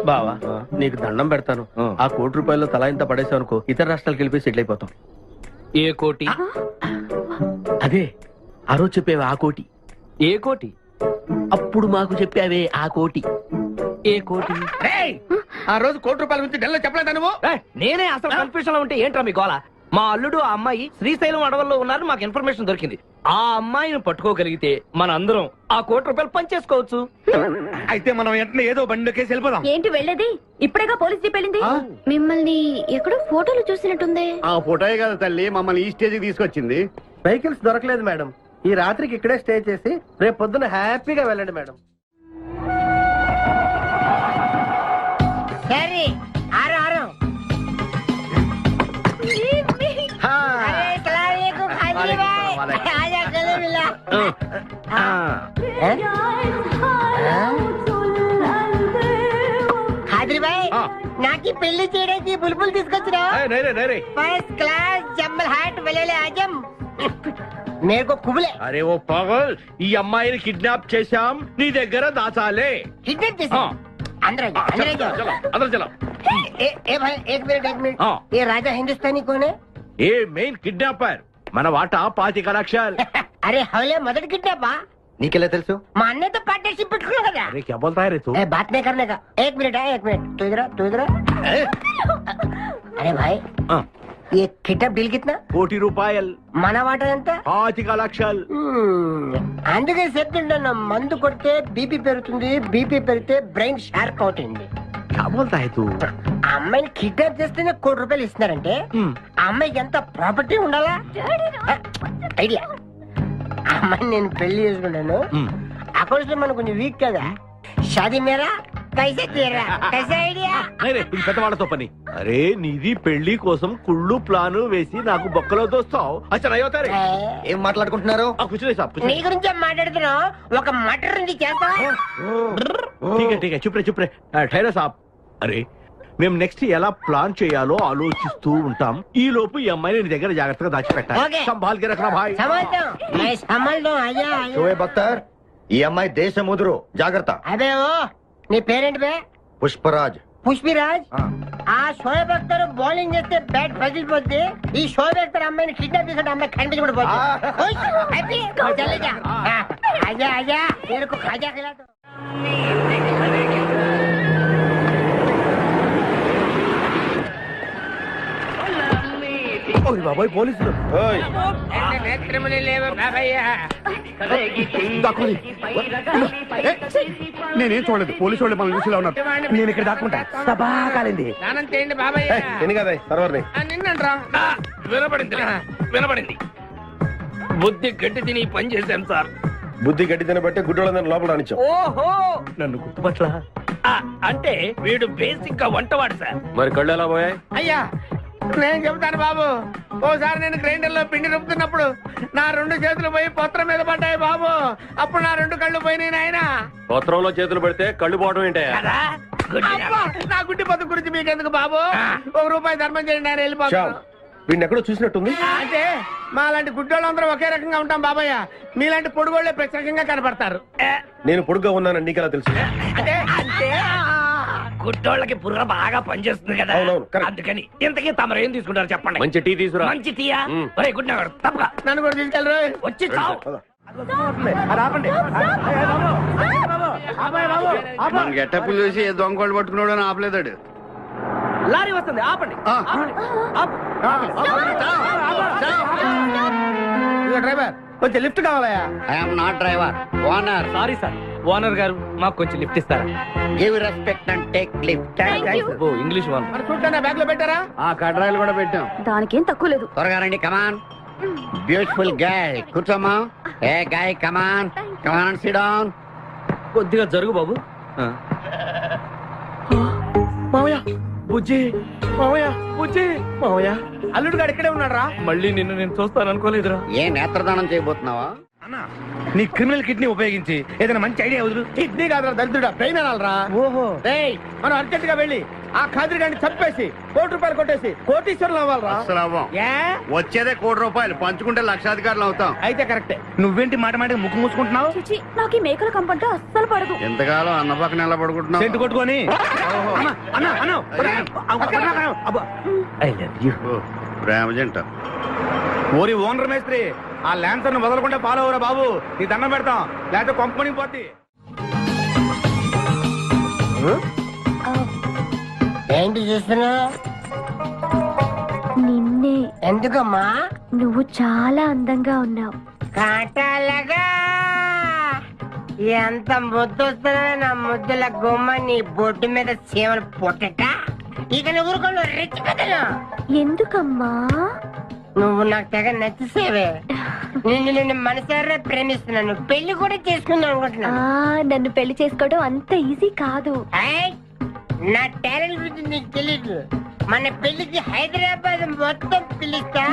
బావా నీకు దండం పెడతాను. ఆ ₹1 తలా ఇంత పడేసావు అనుకో, ఇతర రాష్ట్రాలకు వెళ్ళిపోయి సెటిల్ అయిపోతాం. ఏ కోటి? అదే ఆ రోజు చెప్పేవే ఆ కోటి. ఏ కోటి? అప్పుడు మాకు చెప్పావే ఆ కోటి. ఏ కోటి? ఆ రోజు ₹1 గురించి ఢిల్లీలో చెప్పలేదా నువ్వు? నేనే అసలు కన్ఫ్యూషన్ లో ఉంటే ఏంట్రా మీ గోల? మా అల్లుడు ఆ అమ్మాయి శ్రీశైలం అడవుల్లో ఉన్నారు, మాకు ఇన్ఫర్మేషన్ దొరికింది. ఆ అమ్మాయిని పట్టుకోగలిగితే మన అందరం ఆ ₹1 పనిచేసుకోవచ్చు. అయితే మనం వెంటనే ఏదో బండికేసి వెళ్ళిపోదాం. ఏంటి వెళ్ళేది? ఇప్పుడేగా పోలీస్ జీప్ వెళ్ళింది. మిమ్మల్ని ఎక్కడో ఫోటోలు చూసినట్టుంది. ఆ ఫోటోయే కదా తల్లి మమ్మల్ని ఈ స్టేజ్కి తీసుకొచ్చింది. వెహికల్స్ దొరకలేదు మేడం. ఈ రాత్రికి ఇక్కడే స్టే చేసి రేపు పొద్దున హ్యాపీగా వెళ్ళండి మేడం. నాకు పెళ్లి చేయడానికి బుల్బుల్ తీసుకొచ్చినా? ఫస్ట్ క్లాస్ జంబల్ హాట్ వెళ్ళలే ఆజం మేరకు కుబులే. అరే ఓ పాగల్, ఈ అమ్మాయిని కిడ్నాప్ చేశాం, నీ దగ్గర దాచాలే. కిడ్నాప్ చేశాం? अंदर चलो। ए भाई एक मिनट ये राजा हिंदुस्तानी कौन है? ये मेन किडनैपर మన వాటా 25 లక్షలు. अरे हवले मदद किडनैपा నీకెలా తెలుసు? మా అన్నతో పార్ట్నర్షిప్ పెట్టుకున్నా కదా. अरे क्या बोलता है रे तू? बात नहीं करने का. एक मिनट तू इधर अरे भाई ये किडनैप डील कितना? ₹1 మన వాటా ఎంత? 25 లక్షలు. అందుకే చెప్తుంటాను, మందు కొడితే బీపీ పెరుగుతుంది, బీపీ పెరిగితే బ్రెయిన్ షార్ప్ అవుతుంది. क्या बोलता है तू? అమ్మాయిని కిడ్నాప్ చేస్తేనే ₹1 ఇస్తున్నారంటే ఆ అమ్మాయికి ఎంత ప్రాపర్టీ ఉండాలా? ఐడియా. అమ్మాయిని నేను పెళ్లి చేసుకున్నాను, అకౌంట్స్ మనం కొంచెం వీక్ కదా. షాదీ మేరా కైసే తీరా కైసే ఐడియా? ఇది పెద్దవాళ్ళతో పని. అరే నీది పెళ్లి కోసం కుళ్ళు ప్లాను వేసి నాకు బొక్కలో దోస్తావు. అచ్చా ఏం మాట్లాడుకుంటున్నారు? నీ గురించే మాట్లాడుతున్నావు. ఒక మటర్ ఉంది చేస్తా. చుప్రే ఠైరా సాబ్. అరే మేము నెక్స్ట్ ఎలా ప్లాన్ చేయాలో ఆలోచిస్తూ ఉంటాం. ఈ లోపు ఈ అమ్మాయిని నీ దగ్గర జాగ్రత్తగా దాచిపెట్టాలి. సంభాల్కి రఖనా భాయ్. షోయబ్ అఖ్తర్, ఈ అమ్మాయి దేశముదురు, జాగ్రత్త. అదే నీ పేరేంటి బే? పుష్పరాజ్. పుష్పిరాజ్? ఆ షోయబ్ అఖ్తర్ బౌలింగ్ చేస్తే బ్యాట్ పగిలిపోద్ది. ఈ షోయబ్ అఖ్తర్ అమ్మాయిని కిడ్నాప్ చేసిన అమ్మాయి కనిపించబడిపోద్ది. ఆజా तेरे खाजा खिला दो. బాబాయ్ పోలీసులు. నేనేం చూడలేదు పోలీసు వాళ్ళు మన చూసిలా ఉన్నారు. నేను ఇక్కడ దాక్కుంటా. సభా కాలింది. వినపడింది. బుద్ధి గట్టి తిని పని చేశాను సార్. బుద్ధి గడ్డి తినబట్టే గుడ్డోళ్ళందరినీ లోపల రానిచ్చాం. ఓహో, నన్ను గుర్తుపట్ల. అంటే వీడు బేసిక్ గా వంటవాడు సార్. మరి కళ్ళు ఎలా పోయాయి? అయ్యా నేను చెబుతాను బాబు. ఓసారి నేను గ్రైండర్ లో పిండి రుబ్బుతున్నప్పుడు నా 2 చేతులు పోయి పత్రం మీద పడ్డాయి బాబు. అప్పుడు నా 2 కళ్ళు పోయినాయి నాయన. పత్రంలో చేతులు పెడితే కళ్ళు పోవడం ఏంటే? నా గుడ్డి బతుకు గురించి మీకెందుకు బాబు? ₹1 ధర్మం చేయండి, ఆయన వెళ్ళిపోతాను. వీడిని ఎక్కడో చూసినట్టుంది. అంటే మా లాంటి గుడ్డోళ్ళందరూ ఒకే రకంగా ఉంటాం బాబయ్య. మీలాంటి పొడుగోళ్లే ప్రత్యేకంగా కనపడతారు. నేను పొడుగ్గా ఉన్నానని నీకెలా తెలుసు? అంటే గుడ్డోళ్ళకి బుర్ర బాగా పనిచేస్తుంది కదా, అందుకని. ఇంతకీ తమరు ఏం తీసుకుంటారు చెప్పండి. మంచి టీ తీసుకురా. మంచి టీయా? ఒరే గుడ్డగాడు తప్పగా నన్ను కూడా తీసుకెళ్ళరు. వచ్చి చావు. మన గెటప్పులు చూసి ఏ దొంగోళ్ళు పట్టుకున్నాడు అని ఆపలేదాడు. లారీ వస్తుంది, ఆపండి. డ్రైవర్ కొంచెం లిఫ్ట్ కావాలయా? I'm not driver, owner. Sorry sir, owner గారు మాకు కొంచెం లిఫ్ట్ ఇస్తారా? Give respect and take lift. Oh English one. మరి చూడండి, బ్యాగ్ లో పెట్టారా? కడ్రాయిలు కూడా పెట్టాం. దానికేం తక్కువ లేదు. త్వరగా రండి, కమాన్. బ్యూటిఫుల్ గాయ్, కూర్చోమ్మా. ఏ గాయ్, కమాన్ కమాన్, సిట్ డౌన్. కొద్దిగా జరుగు బాబు. మామయ్య, బుజ్జి, మామయ్య, బుజ్జి, మామయ్య, అల్లుడు గారు ఇక్కడే ఉన్నాడు రా. మళ్ళీ నిన్ను నేను చూస్తాను అనుకోలేదురా. ఏ నేత్రదానం చేయబోతున్నావా? అన్నా, నీ క్రిమినల్ కిడ్నీ ఉపయోగించి ఏదైనా మంచి ఐడియా వదులు. కిడ్నీ కాదురా దరిద్రుడా, బ్రెయిన్ అనాలరా. ఓహో, మనం అర్జెంట్ గా వెళ్ళి ఆ ఖాద్రి గారిని చంపేసి ₹1 కొట్టేసి కోటీశ్వరులు అవ్వాలరా. అసలు అవ్వం. వచ్చేదే ₹1 పంచుకుంటే లక్షాధికారులు అవుతాం. అయితే కరెక్టే. నువ్వేంటి మాట మాట ముక్కు మూసుకుంటున్నావు? చిచి, నాకు ఈ మేకల కంపంటే అస్సలు పడదు. ఎంతకాలం అన్న పక్కన ఎలా పడుకుంటున్నావు? సెంటు కొట్టుకొని. ప్రేమ జంట. ఓరి ఓనర్ మేస్త్రి, ఆ ల్యాన్సర్ ను వదలకుండా ఫాలో అవరా బాబు. నీ దండం పెడతాం, లేకపోతే కొంపని పోద్ది. ఏంటి చూస్తున్నా? నిన్నే. ఎందుకమ్మా? నువ్వు చాలా అందంగా ఉన్నావు. కాటాలగా ఎంత ముద్దు వస్తున్నా నా ముద్దుల గుమ్మ నీ బొడ్డు మీద చీమలు పొట్టట. ఇక నువ్వు ఊరుకోను రెచ్చి పెద్దను. ఎందుకమ్మా? నువ్వు నాకు తెగ నచ్చేసేవే. నిన్ను మనసారా ప్రేమిస్తున్నాను, పెళ్లి కూడా చేసుకుందాం అనుకుంటున్నాను. నన్ను పెళ్లి చేసుకోవడం అంత ఈజీ కాదు. నా టాలెంట్ గురించి నీకు తెలీదు. మన పెళ్లికి హైదరాబాద్ మొత్తం పిలుస్తా,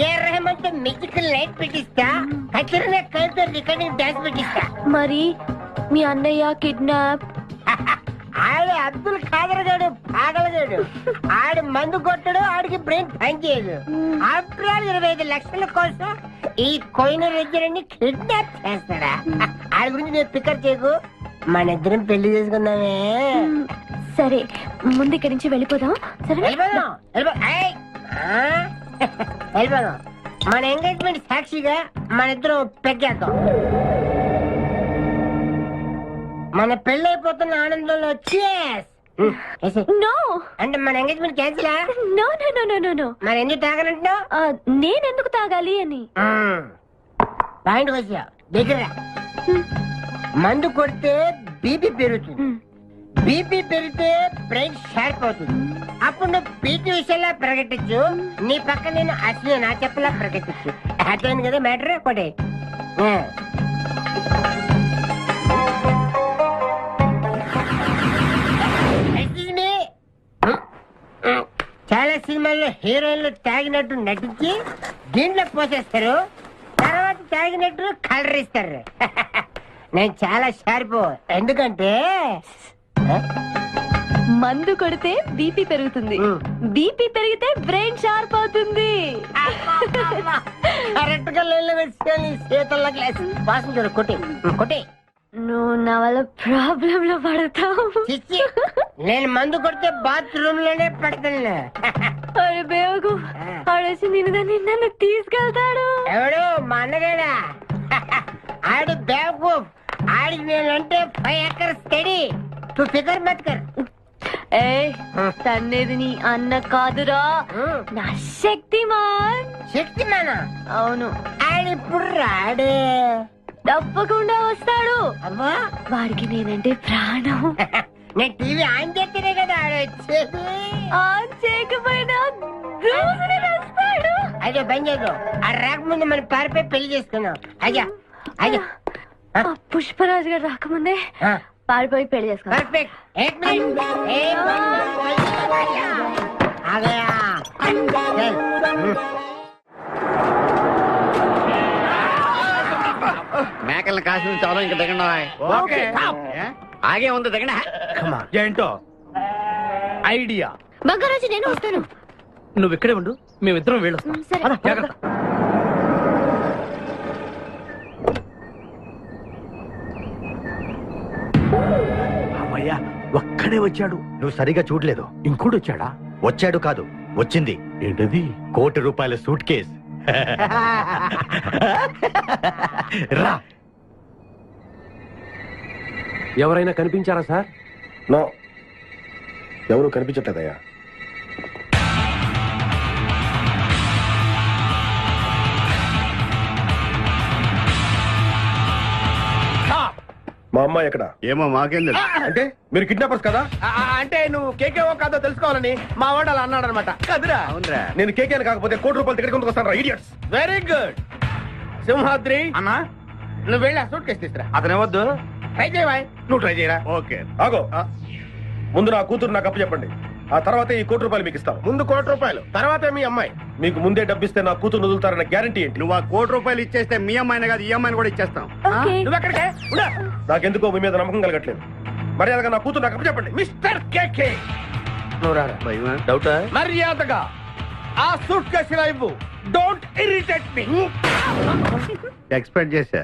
ఏ రెహమాన్ తో మ్యూజికల్ నైట్ పెట్టిస్తా, ఖచ్చితంగా కలితో రికార్డింగ్ డాన్స్ పెట్టిస్తా. మరి మీ అన్నయ్య కిడ్నాప్? ఆడు అబ్దుల్ ఖాదర్ గాడు పాగలగాడు. ఆడు మందు కొట్టడు, ఆడికి బ్రెయిన్ పనిచేయదు. ఆఫ్టర్ ఆల్ 25 లక్షల కోసం ఈ కోయిన రెజ్జరని కిడ్నాప్ చేస్తాడా? ఆడి గురించి నేను పికప్ చేయకు, మన ఇద్దరం పెళ్లి చేసుకుందామే. సరే, ముందు ఇక్కడి నుంచి వెళ్ళిపోదాం. సరే, వెళ్ళిపోదాం. మన ఎంగేజ్మెంట్ సాక్షిగా మన ఇద్దరం పెగ్గేద్దాం. మన పెళ్ళైపోతున్న ఆనందంలో నో అంటే మన engagement cancel. No no no no no no. మరి ఎందుకు తాగనంటున్నావు? నేనెందుకు తాగాలి అని. పాయింట్ వచ్చా దగ్గర. మందు కొడితే బీపీ పెరుగుతుంది, బీపీ పెరిగితే బ్రెయిన్ షార్ప్ అవుతుంది. అప్పుడు నువ్వు పీటీ విషయంలో ప్రకటించు, నీ పక్క నేను అసలు నా చెప్పలా ప్రకటించు. అర్థమైంది కదా మ్యాటర్? ఒకటి చాలా సినిమాల్లో హీరోయిన్లు తాగినట్టు నటించి దీంట్లో పోసేస్తారు, తర్వాత తాగినట్టు కలర్ ఇస్తారు. నేను చాలా షార్ప్, ఎందుకంటే మందు కొడితే బీపీ పెరుగుతుంది, బీపీ పెరిగితే బ్రెయిన్ షార్ప్ అవుతుంది. కరెక్ట్ గా చేతుల్లో గ్లాస్ వాసన చూడు. కొట్టి కొట్టి. నువ్వు నా వల్ల ప్రాబ్లం లో పడతావు. నేను మందు కొడితే బాత్రూమ్ లోనే పెడతాను. అరే బేవకు, ఆడేసి నన్ను తీసుకెళ్తాడు. ఎవడు? మా అన్నగాడా? ఆడు బేవకు. ఆడికి నేనంటే 5 acres స్టడీ. తు ఫికర్ మత్ కర్. తన్నేది నీ అన్న కాదురా నా శక్తిమాన్. శక్తిమానా? అవును. ఆడిప్పుడు రాడే. తప్పకుండా వస్తాడు. అమ్మా వాడికి నేనంటే ప్రాణం. నేను టీవీ ఆన్ చేస్తేనే కదా ఆడొచ్చేది. ఆన్ చేయకపోయినా దూసుని వస్తాడు. అయ్యో బంద్ చేయదు. ఆ రాకముందు మనం పారిపోయి పెళ్లి చేసుకున్నాం. అయ్యా అయ్యా పుష్పరాజు గారు రాకముందే పారిపోయి పెళ్లి చేసుకున్నాం. పర్ఫెక్ట్. एक मिनट आ गया. మేకల్ని కాసిన చాలా ఇంకా దిగండి. ఆగే ఉంది దిగండి. ఏంటో ఐడియా. బంగారాజు నేను వస్తాను. నువ్వు ఇక్కడే ఉండు, మేమిద్దరం వెళ్ళొస్తాం. సరే. పద, జాగ్రత్త. అమ్మయ్యా, ఒక్కడే వచ్చాడు. నువ్వు సరిగా చూడలేదు. ఇంకోటి వచ్చాడా? వచ్చాడు కాదు, వచ్చింది. ఏంటది? ₹1,00,00,000 సూట్ కేస్. రా. ఎవరైనా కనిపించారా సార్? నో, ఎవరు కనిపించట్లేదయ్యా. మా అమ్మాయి ఎక్కడ? ఏమో మాకేం తెలుసు. అంటే మీరు కిడ్నాపర్స్ కదా? అంటే నువ్వు కేకేఓ కాదో తెలుసుకోవాలని మా వాడు అలా అన్నాడు అనమాట. కదురా. అవునరా. నేను కేకేని కాకపోతే ₹1,00,00,000 టికెట్ కొందుకు వస్తాను. ఇడియట్స్. Very good. సింహాద్రి అన్నా, నువ్వు వెళ్ళి ఆ సూట్ కేసు తీసుకురా. అతనే వద్దు. ట్రై చేయవా? నువ్వు ట్రై చేయరా. ఓకే. ఆగో. ముందు నా కూతురు నాకు అప్పు చెప్పండి. ఆ తర్వాత ఈ ₹1,00,00,000 మీకు ఇస్తాను. ముందు ₹1,00,00,000, తర్వాత మీ అమ్మాయి. మీకు ముందే డబ్బిస్తే నా కూతురు వదులుతారన్న గ్యారంటీ ఏంటి? నువ్వు ఆ ₹1,00,00,000 ఇచ్చేస్తే మీ అమ్మాయిని కాదు ఈ అమ్మాయిని కూడా ఇచ్చేస్తాం. నువ్వు ఎక్కడికే? నాకెందుకో మీ మీద నమ్మకం కలగట్లేదు. మర్యాదగా నా కూతురు నాకు అప్పు చెప్పండి. మిస్టర్ కేకే, నువ్వు రారా. డౌటా? మర్యాదగా ఆ సూట్ కేసు ఇలా ఇవ్వు. Don't irritate me. ఎక్స్పెక్ట్ చేశా.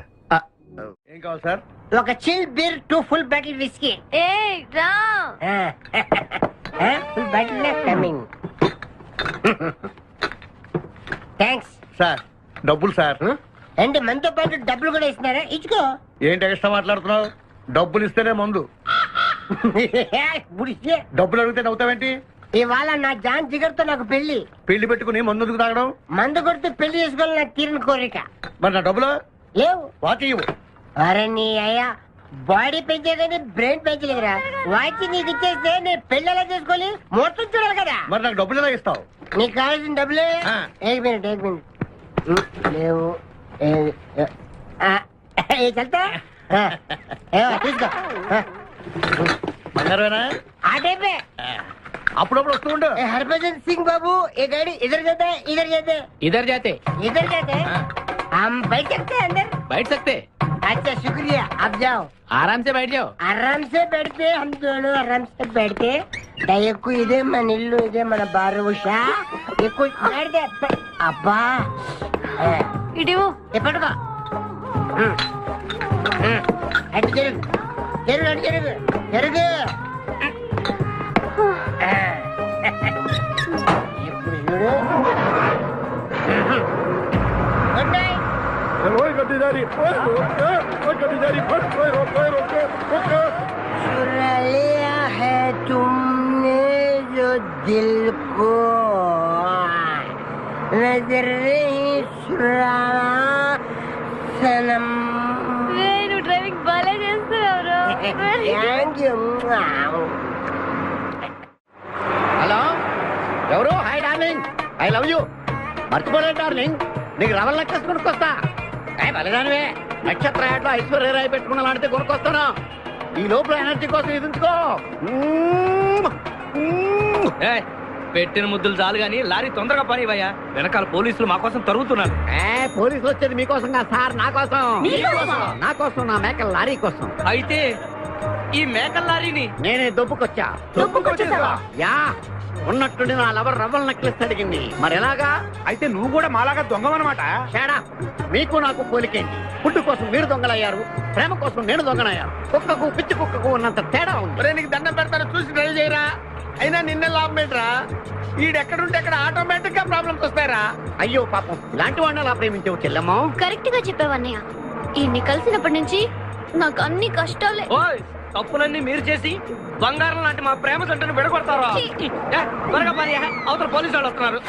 ఏం కావాలి సార్? ఒక chill beer 2 full bottle whisky. ఏ రా. Full bottle coming. Thanks sir డబ్బులు సార్. అంటే మనతో పాటు డబ్బులు కూడా ఇస్తున్నారా? ఇచ్చుకో. ఏంటి ఎక్స్ట్రా మాట్లాడుతున్నావు? డబ్బులు ఇస్తేనే మందు. బుడిసే. డబ్బులు అడిగితే నవ్వుతావేంటి? ఇవాళ నా జాన్ జిగర్తో నాకు పెళ్లి. పెళ్లి పెట్టుకుని మందు ఎందుకు తాగడం? మందు కొడితే పెళ్లి చేసుకోవాలి నాకు తీరిన కోరిక. మరి నా డబ్బులు లేవు. వాకి ఇవ్వు. అరే నీ అయ్యా బాడీ పెంచే కానీ బ్రెయిన్ పెంచలేదురా. వాచి నీకు ఇచ్చేస్తే నేను పెళ్లి ఎలా చేసుకోవాలి? మొత్తం చూడాలి కదా. మరి నాకు డబ్బులు ఎలా ఇస్తావు? నీకు కావాల్సిన డబ్బులే. ఏక్ మినిట్ లేవు. చల్తా తీసుకో. బంగారమేనా? ఆ టైపే. అప్పుడప్పుడు వస్తూ ఉండు. हरभजन सिंह बाबू ये गाड़ी इधर जाता है इधर जाते हैं इधर जाते हम बैठ सकते हैं अंदर? बैठ सकते. अच्छा शुक्रिया. आप जाओ. आराम से बैठ जाओ. आराम से बैठते हम दोनों आराम से बैठते. दयकु इधे मन इल्लू इधे मन बारुषा ये कुछ बैठ दे. अब्बा ఇటు ये पटका अट जरुग जरुग जरुग जरुग गुड नाइट. चुरा लिया है तुमने जो दिल को नजर नहीं चुराना सनम. నువ్వు డ్రైవింగ్ బాగా చేస్తున్నావు. Thank you. హలో, ఎవరు? Hi darling, I love you. మర్చిపోలేదు డార్లింగ్, నీకు రవల్ నెక్లెస్ కొనుక్కొస్తా. బలిదానివే, నక్షత్ర యాడ్లో ఐశ్వర్యరాయ్ పెట్టుకున్న లాంటిది కొనుక్కొస్తాను. ఈ లోపల ఎనర్జీ కోసం ఎదుర్కో. పెట్టిన ముద్దులు చాలు గాని లారీ తొందరగా పని ఇవ్వయ్యా. వెనకాల పోలీసులు మా కోసం తరుగుతున్నారు. పోలీసులు వచ్చేది మీకోసం కాదు సార్, నా కోసం. నా కోసం, నా మేకల లారీ కోసం. అయితే ఈ మేకల లారీని నేనే దొప్పుకొచ్చా. యా, ఉన్నట్టుండి నా లవర్ రవ్వల్ నెక్లెస్ అడిగింది. మరి ఎలాగా? అయితే నువ్వు కూడా మాలాగా దొంగవన్నమాట. షేడా, మీకు నాకు పోలికేంటి? ఫుడ్ కోసం మీరు దొంగలయ్యారు, ప్రేమ కోసం నేను దొంగనయ్యాను. కుక్కకు పిచ్చి కుక్కకు ఉన్నంత తేడా ఉంది. నీకు దండం పెడతాను, చూసి డ్రైవ్ చేయరా. అయినా నిన్న లాభం ఏంట్రా? ఈడెక్కడుంటే అక్కడ ఆటోమేటిక్ గా ప్రాబ్లమ్స్ వస్తాయరా. అయ్యో పాపం, ఇలాంటి వాడిని అలా ప్రేమించావు చెల్లెమ్మా. కరెక్ట్ గా చెప్పావన్నయ్య. ఇన్ని కలిసినప్పటి నుంచి నాకు అన్ని కష్టాలే. తప్పులన్నీ మీరు చేసి బంగారం లాంటి మా ప్రేమ జంటను విడగొడతారా? త్వరగా పని, అవతల పోలీసు వాళ్ళు వస్తున్నారు.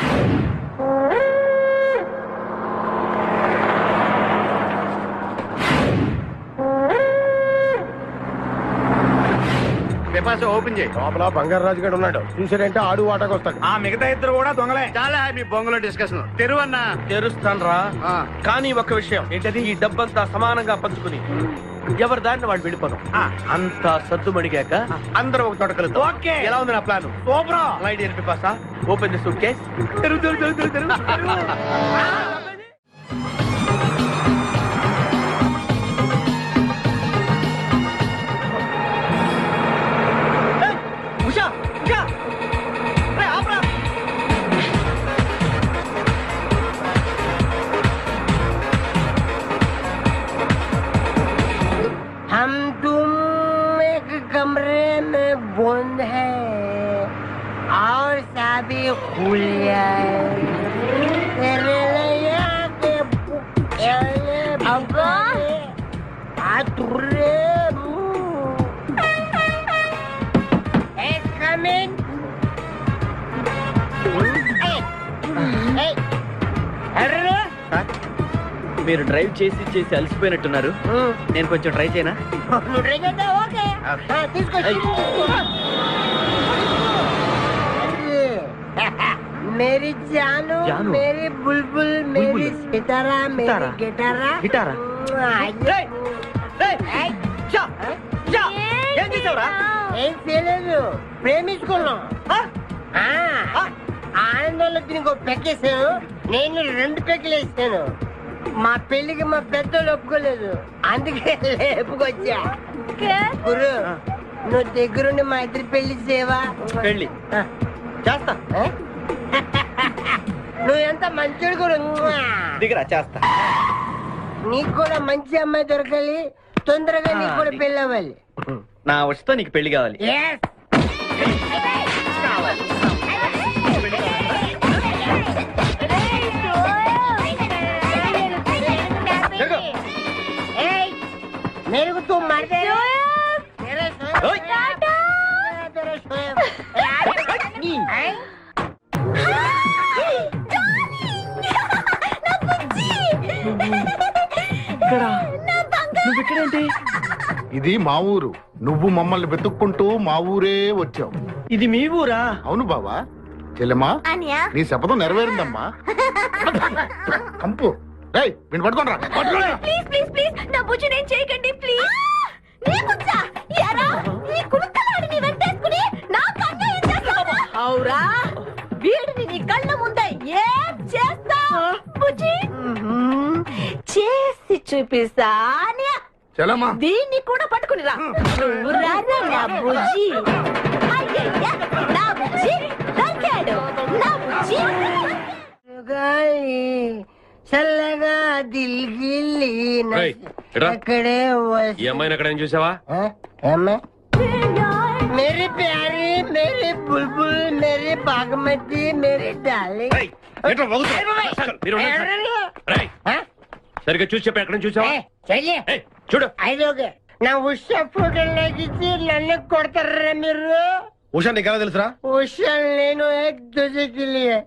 ఓపెన్ చేయి. లోపల బంగారు రాజు గారు ఉన్నాడు. చూసారంటే ఆడు వాటకు వస్తాడు. ఆ మిగతా ఇద్దరు కూడా దొంగలే. చాలా మీ బొంగులో డిస్కషన్. తెరువన్నా తెరుస్తాను రా. కానీ ఒక్క విషయం ఏంటది, ఈ డబ్బంతా సమానంగా పంచుకుని ఎవరి దారిని వాడు వెళ్ళిపోతాం. అంతా సద్దు మడిగాక అందరూ ఒక తోట కలుద్దాం. ఓకే. ఎలా ఉంది నా plan? Super. Right ear Pipasa, open the suitcase. Usha, Usha, రే ఆపరా. हम तुम एक कमरे में बंद है और सभी खुल जाए तेरे लिए के अब्बा आतुरे कमिंग మీరు డ్రైవ్ చేసి చేసి అలసిపోయినట్టున్నారు. నేను కొంచెం ట్రై చేయనా? నువ్వు ట్రై చేద్దా? ఓకే తీసుకో. मेरी जानू, मेरी बुलबुल, मेरी सितारा, मेरी गिटारा. గిటారా? ఏం చేసావురా? ఏం చేయలేదు, ప్రేమించుకున్నాం. ఆనందంలో దీనికి ఒక పెక్కేసాను, నేను 2 పెక్కలు వేసాను. మా పెళ్లికి మా పెద్దలు ఒప్పుకోలేదు, అందుకే లేపుకొచ్చా. గురు, నువ్వు దగ్గరుండి మా ఇద్దరి పెళ్లి చేయవా? పెళ్లి చేస్తా. నువ్వు ఎంత మంచోడు గురు. దిగరా, చేస్తా. నీకు కూడా మంచి అమ్మాయి దొరకాలి, తొందరగా నీకు కూడా పెళ్లి అవ్వాలి. నా వచ్చతో నీకు పెళ్లి కావాలి. Yes. मेरे को तुम मारते हो? तेरे నువ్వెక్కడేంటి? ఇది మా ఊరు. నువ్వు మమ్మల్ని వెతుక్కుంటూ మా ఊరే వచ్చావు. ఇది మీ ఊరా? అవును బావా. చెల్లెమ్మా, నీ శపథం నెరవేరిందమ్మా. కంపు రేయ్, వీడిని పట్టుకోండి రా. ప్లీజ్ ప్లీజ్ ప్లీజ్ నా బుజ్జి నేను చేయకండి ప్లీజ్. నీకొచ్చా యారా ఈ కుడుకలాడిని వెంటేసుకుని నా కన్నేం చేస్తావా? అవురా, వీడిని నీ కళ్ళ ముందే ఏం చేస్తావు బుజ్జి? చేసి చూపిస్తానే. చెల్లెమ్మా, దీన్ని కూడా పట్టుకుని రా. నువ్వు రారా నా బుజ్జి. అయ్యయ్య, నా బుజ్జి దొరికాడు. నా బుజ్జి చల్లగా దిల్గిల్లి రేయ్, ఇట్రా. అక్కడే ఈ అమ్మాయిని ఎక్కడ చూసావా? मेरी प्यारी, मेरी बुलबुल, मेरी बागमती, मेरी डार्लिंग. సరిగ్గా చూసి చెప్పి ఎక్కడ చూసావా? చూడు. ఐదోగే నా ఉషా ఫోటో లాగిచ్చి నన్ను కొడతారా మీరు? ఉషా నీకు ఎలా తెలుసురా? ఉషా నేను ఏక్ దూజేకి లియే.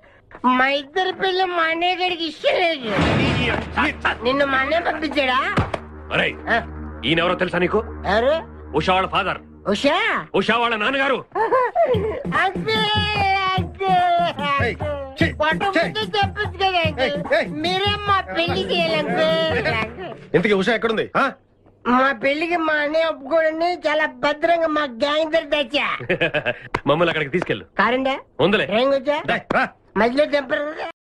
మా ఇద్దరి పిల్ల మా అన్నయ్య గడికి ఇష్టం లేదు. నిన్ను మా అన్నయ్య పంపించాడా? అరేయ్, ఈయనెవరో తెలుసా నీకు? ఎవరు? ఉషా వాళ్ళ ఫాదర్. ఉషా? ఉషా వాళ్ళ నాన్నగారు. చెప్పచ్చు కదా, మీరే మా పెళ్లి చేయాలంటే. ఇంతకీ ఉషా ఎక్కడుంది? మా పెళ్లికి మా అన్నయ్య ఒప్పుకోండి, చాలా భద్రంగా మా గ్యాంగ్ దగ్గర తెచ్చా. మమ్మల్ని అక్కడికి తీసుకెళ్ళు. కారండా ఉందలే. ఏం వచ్చా మధ్యలో తెంపరు.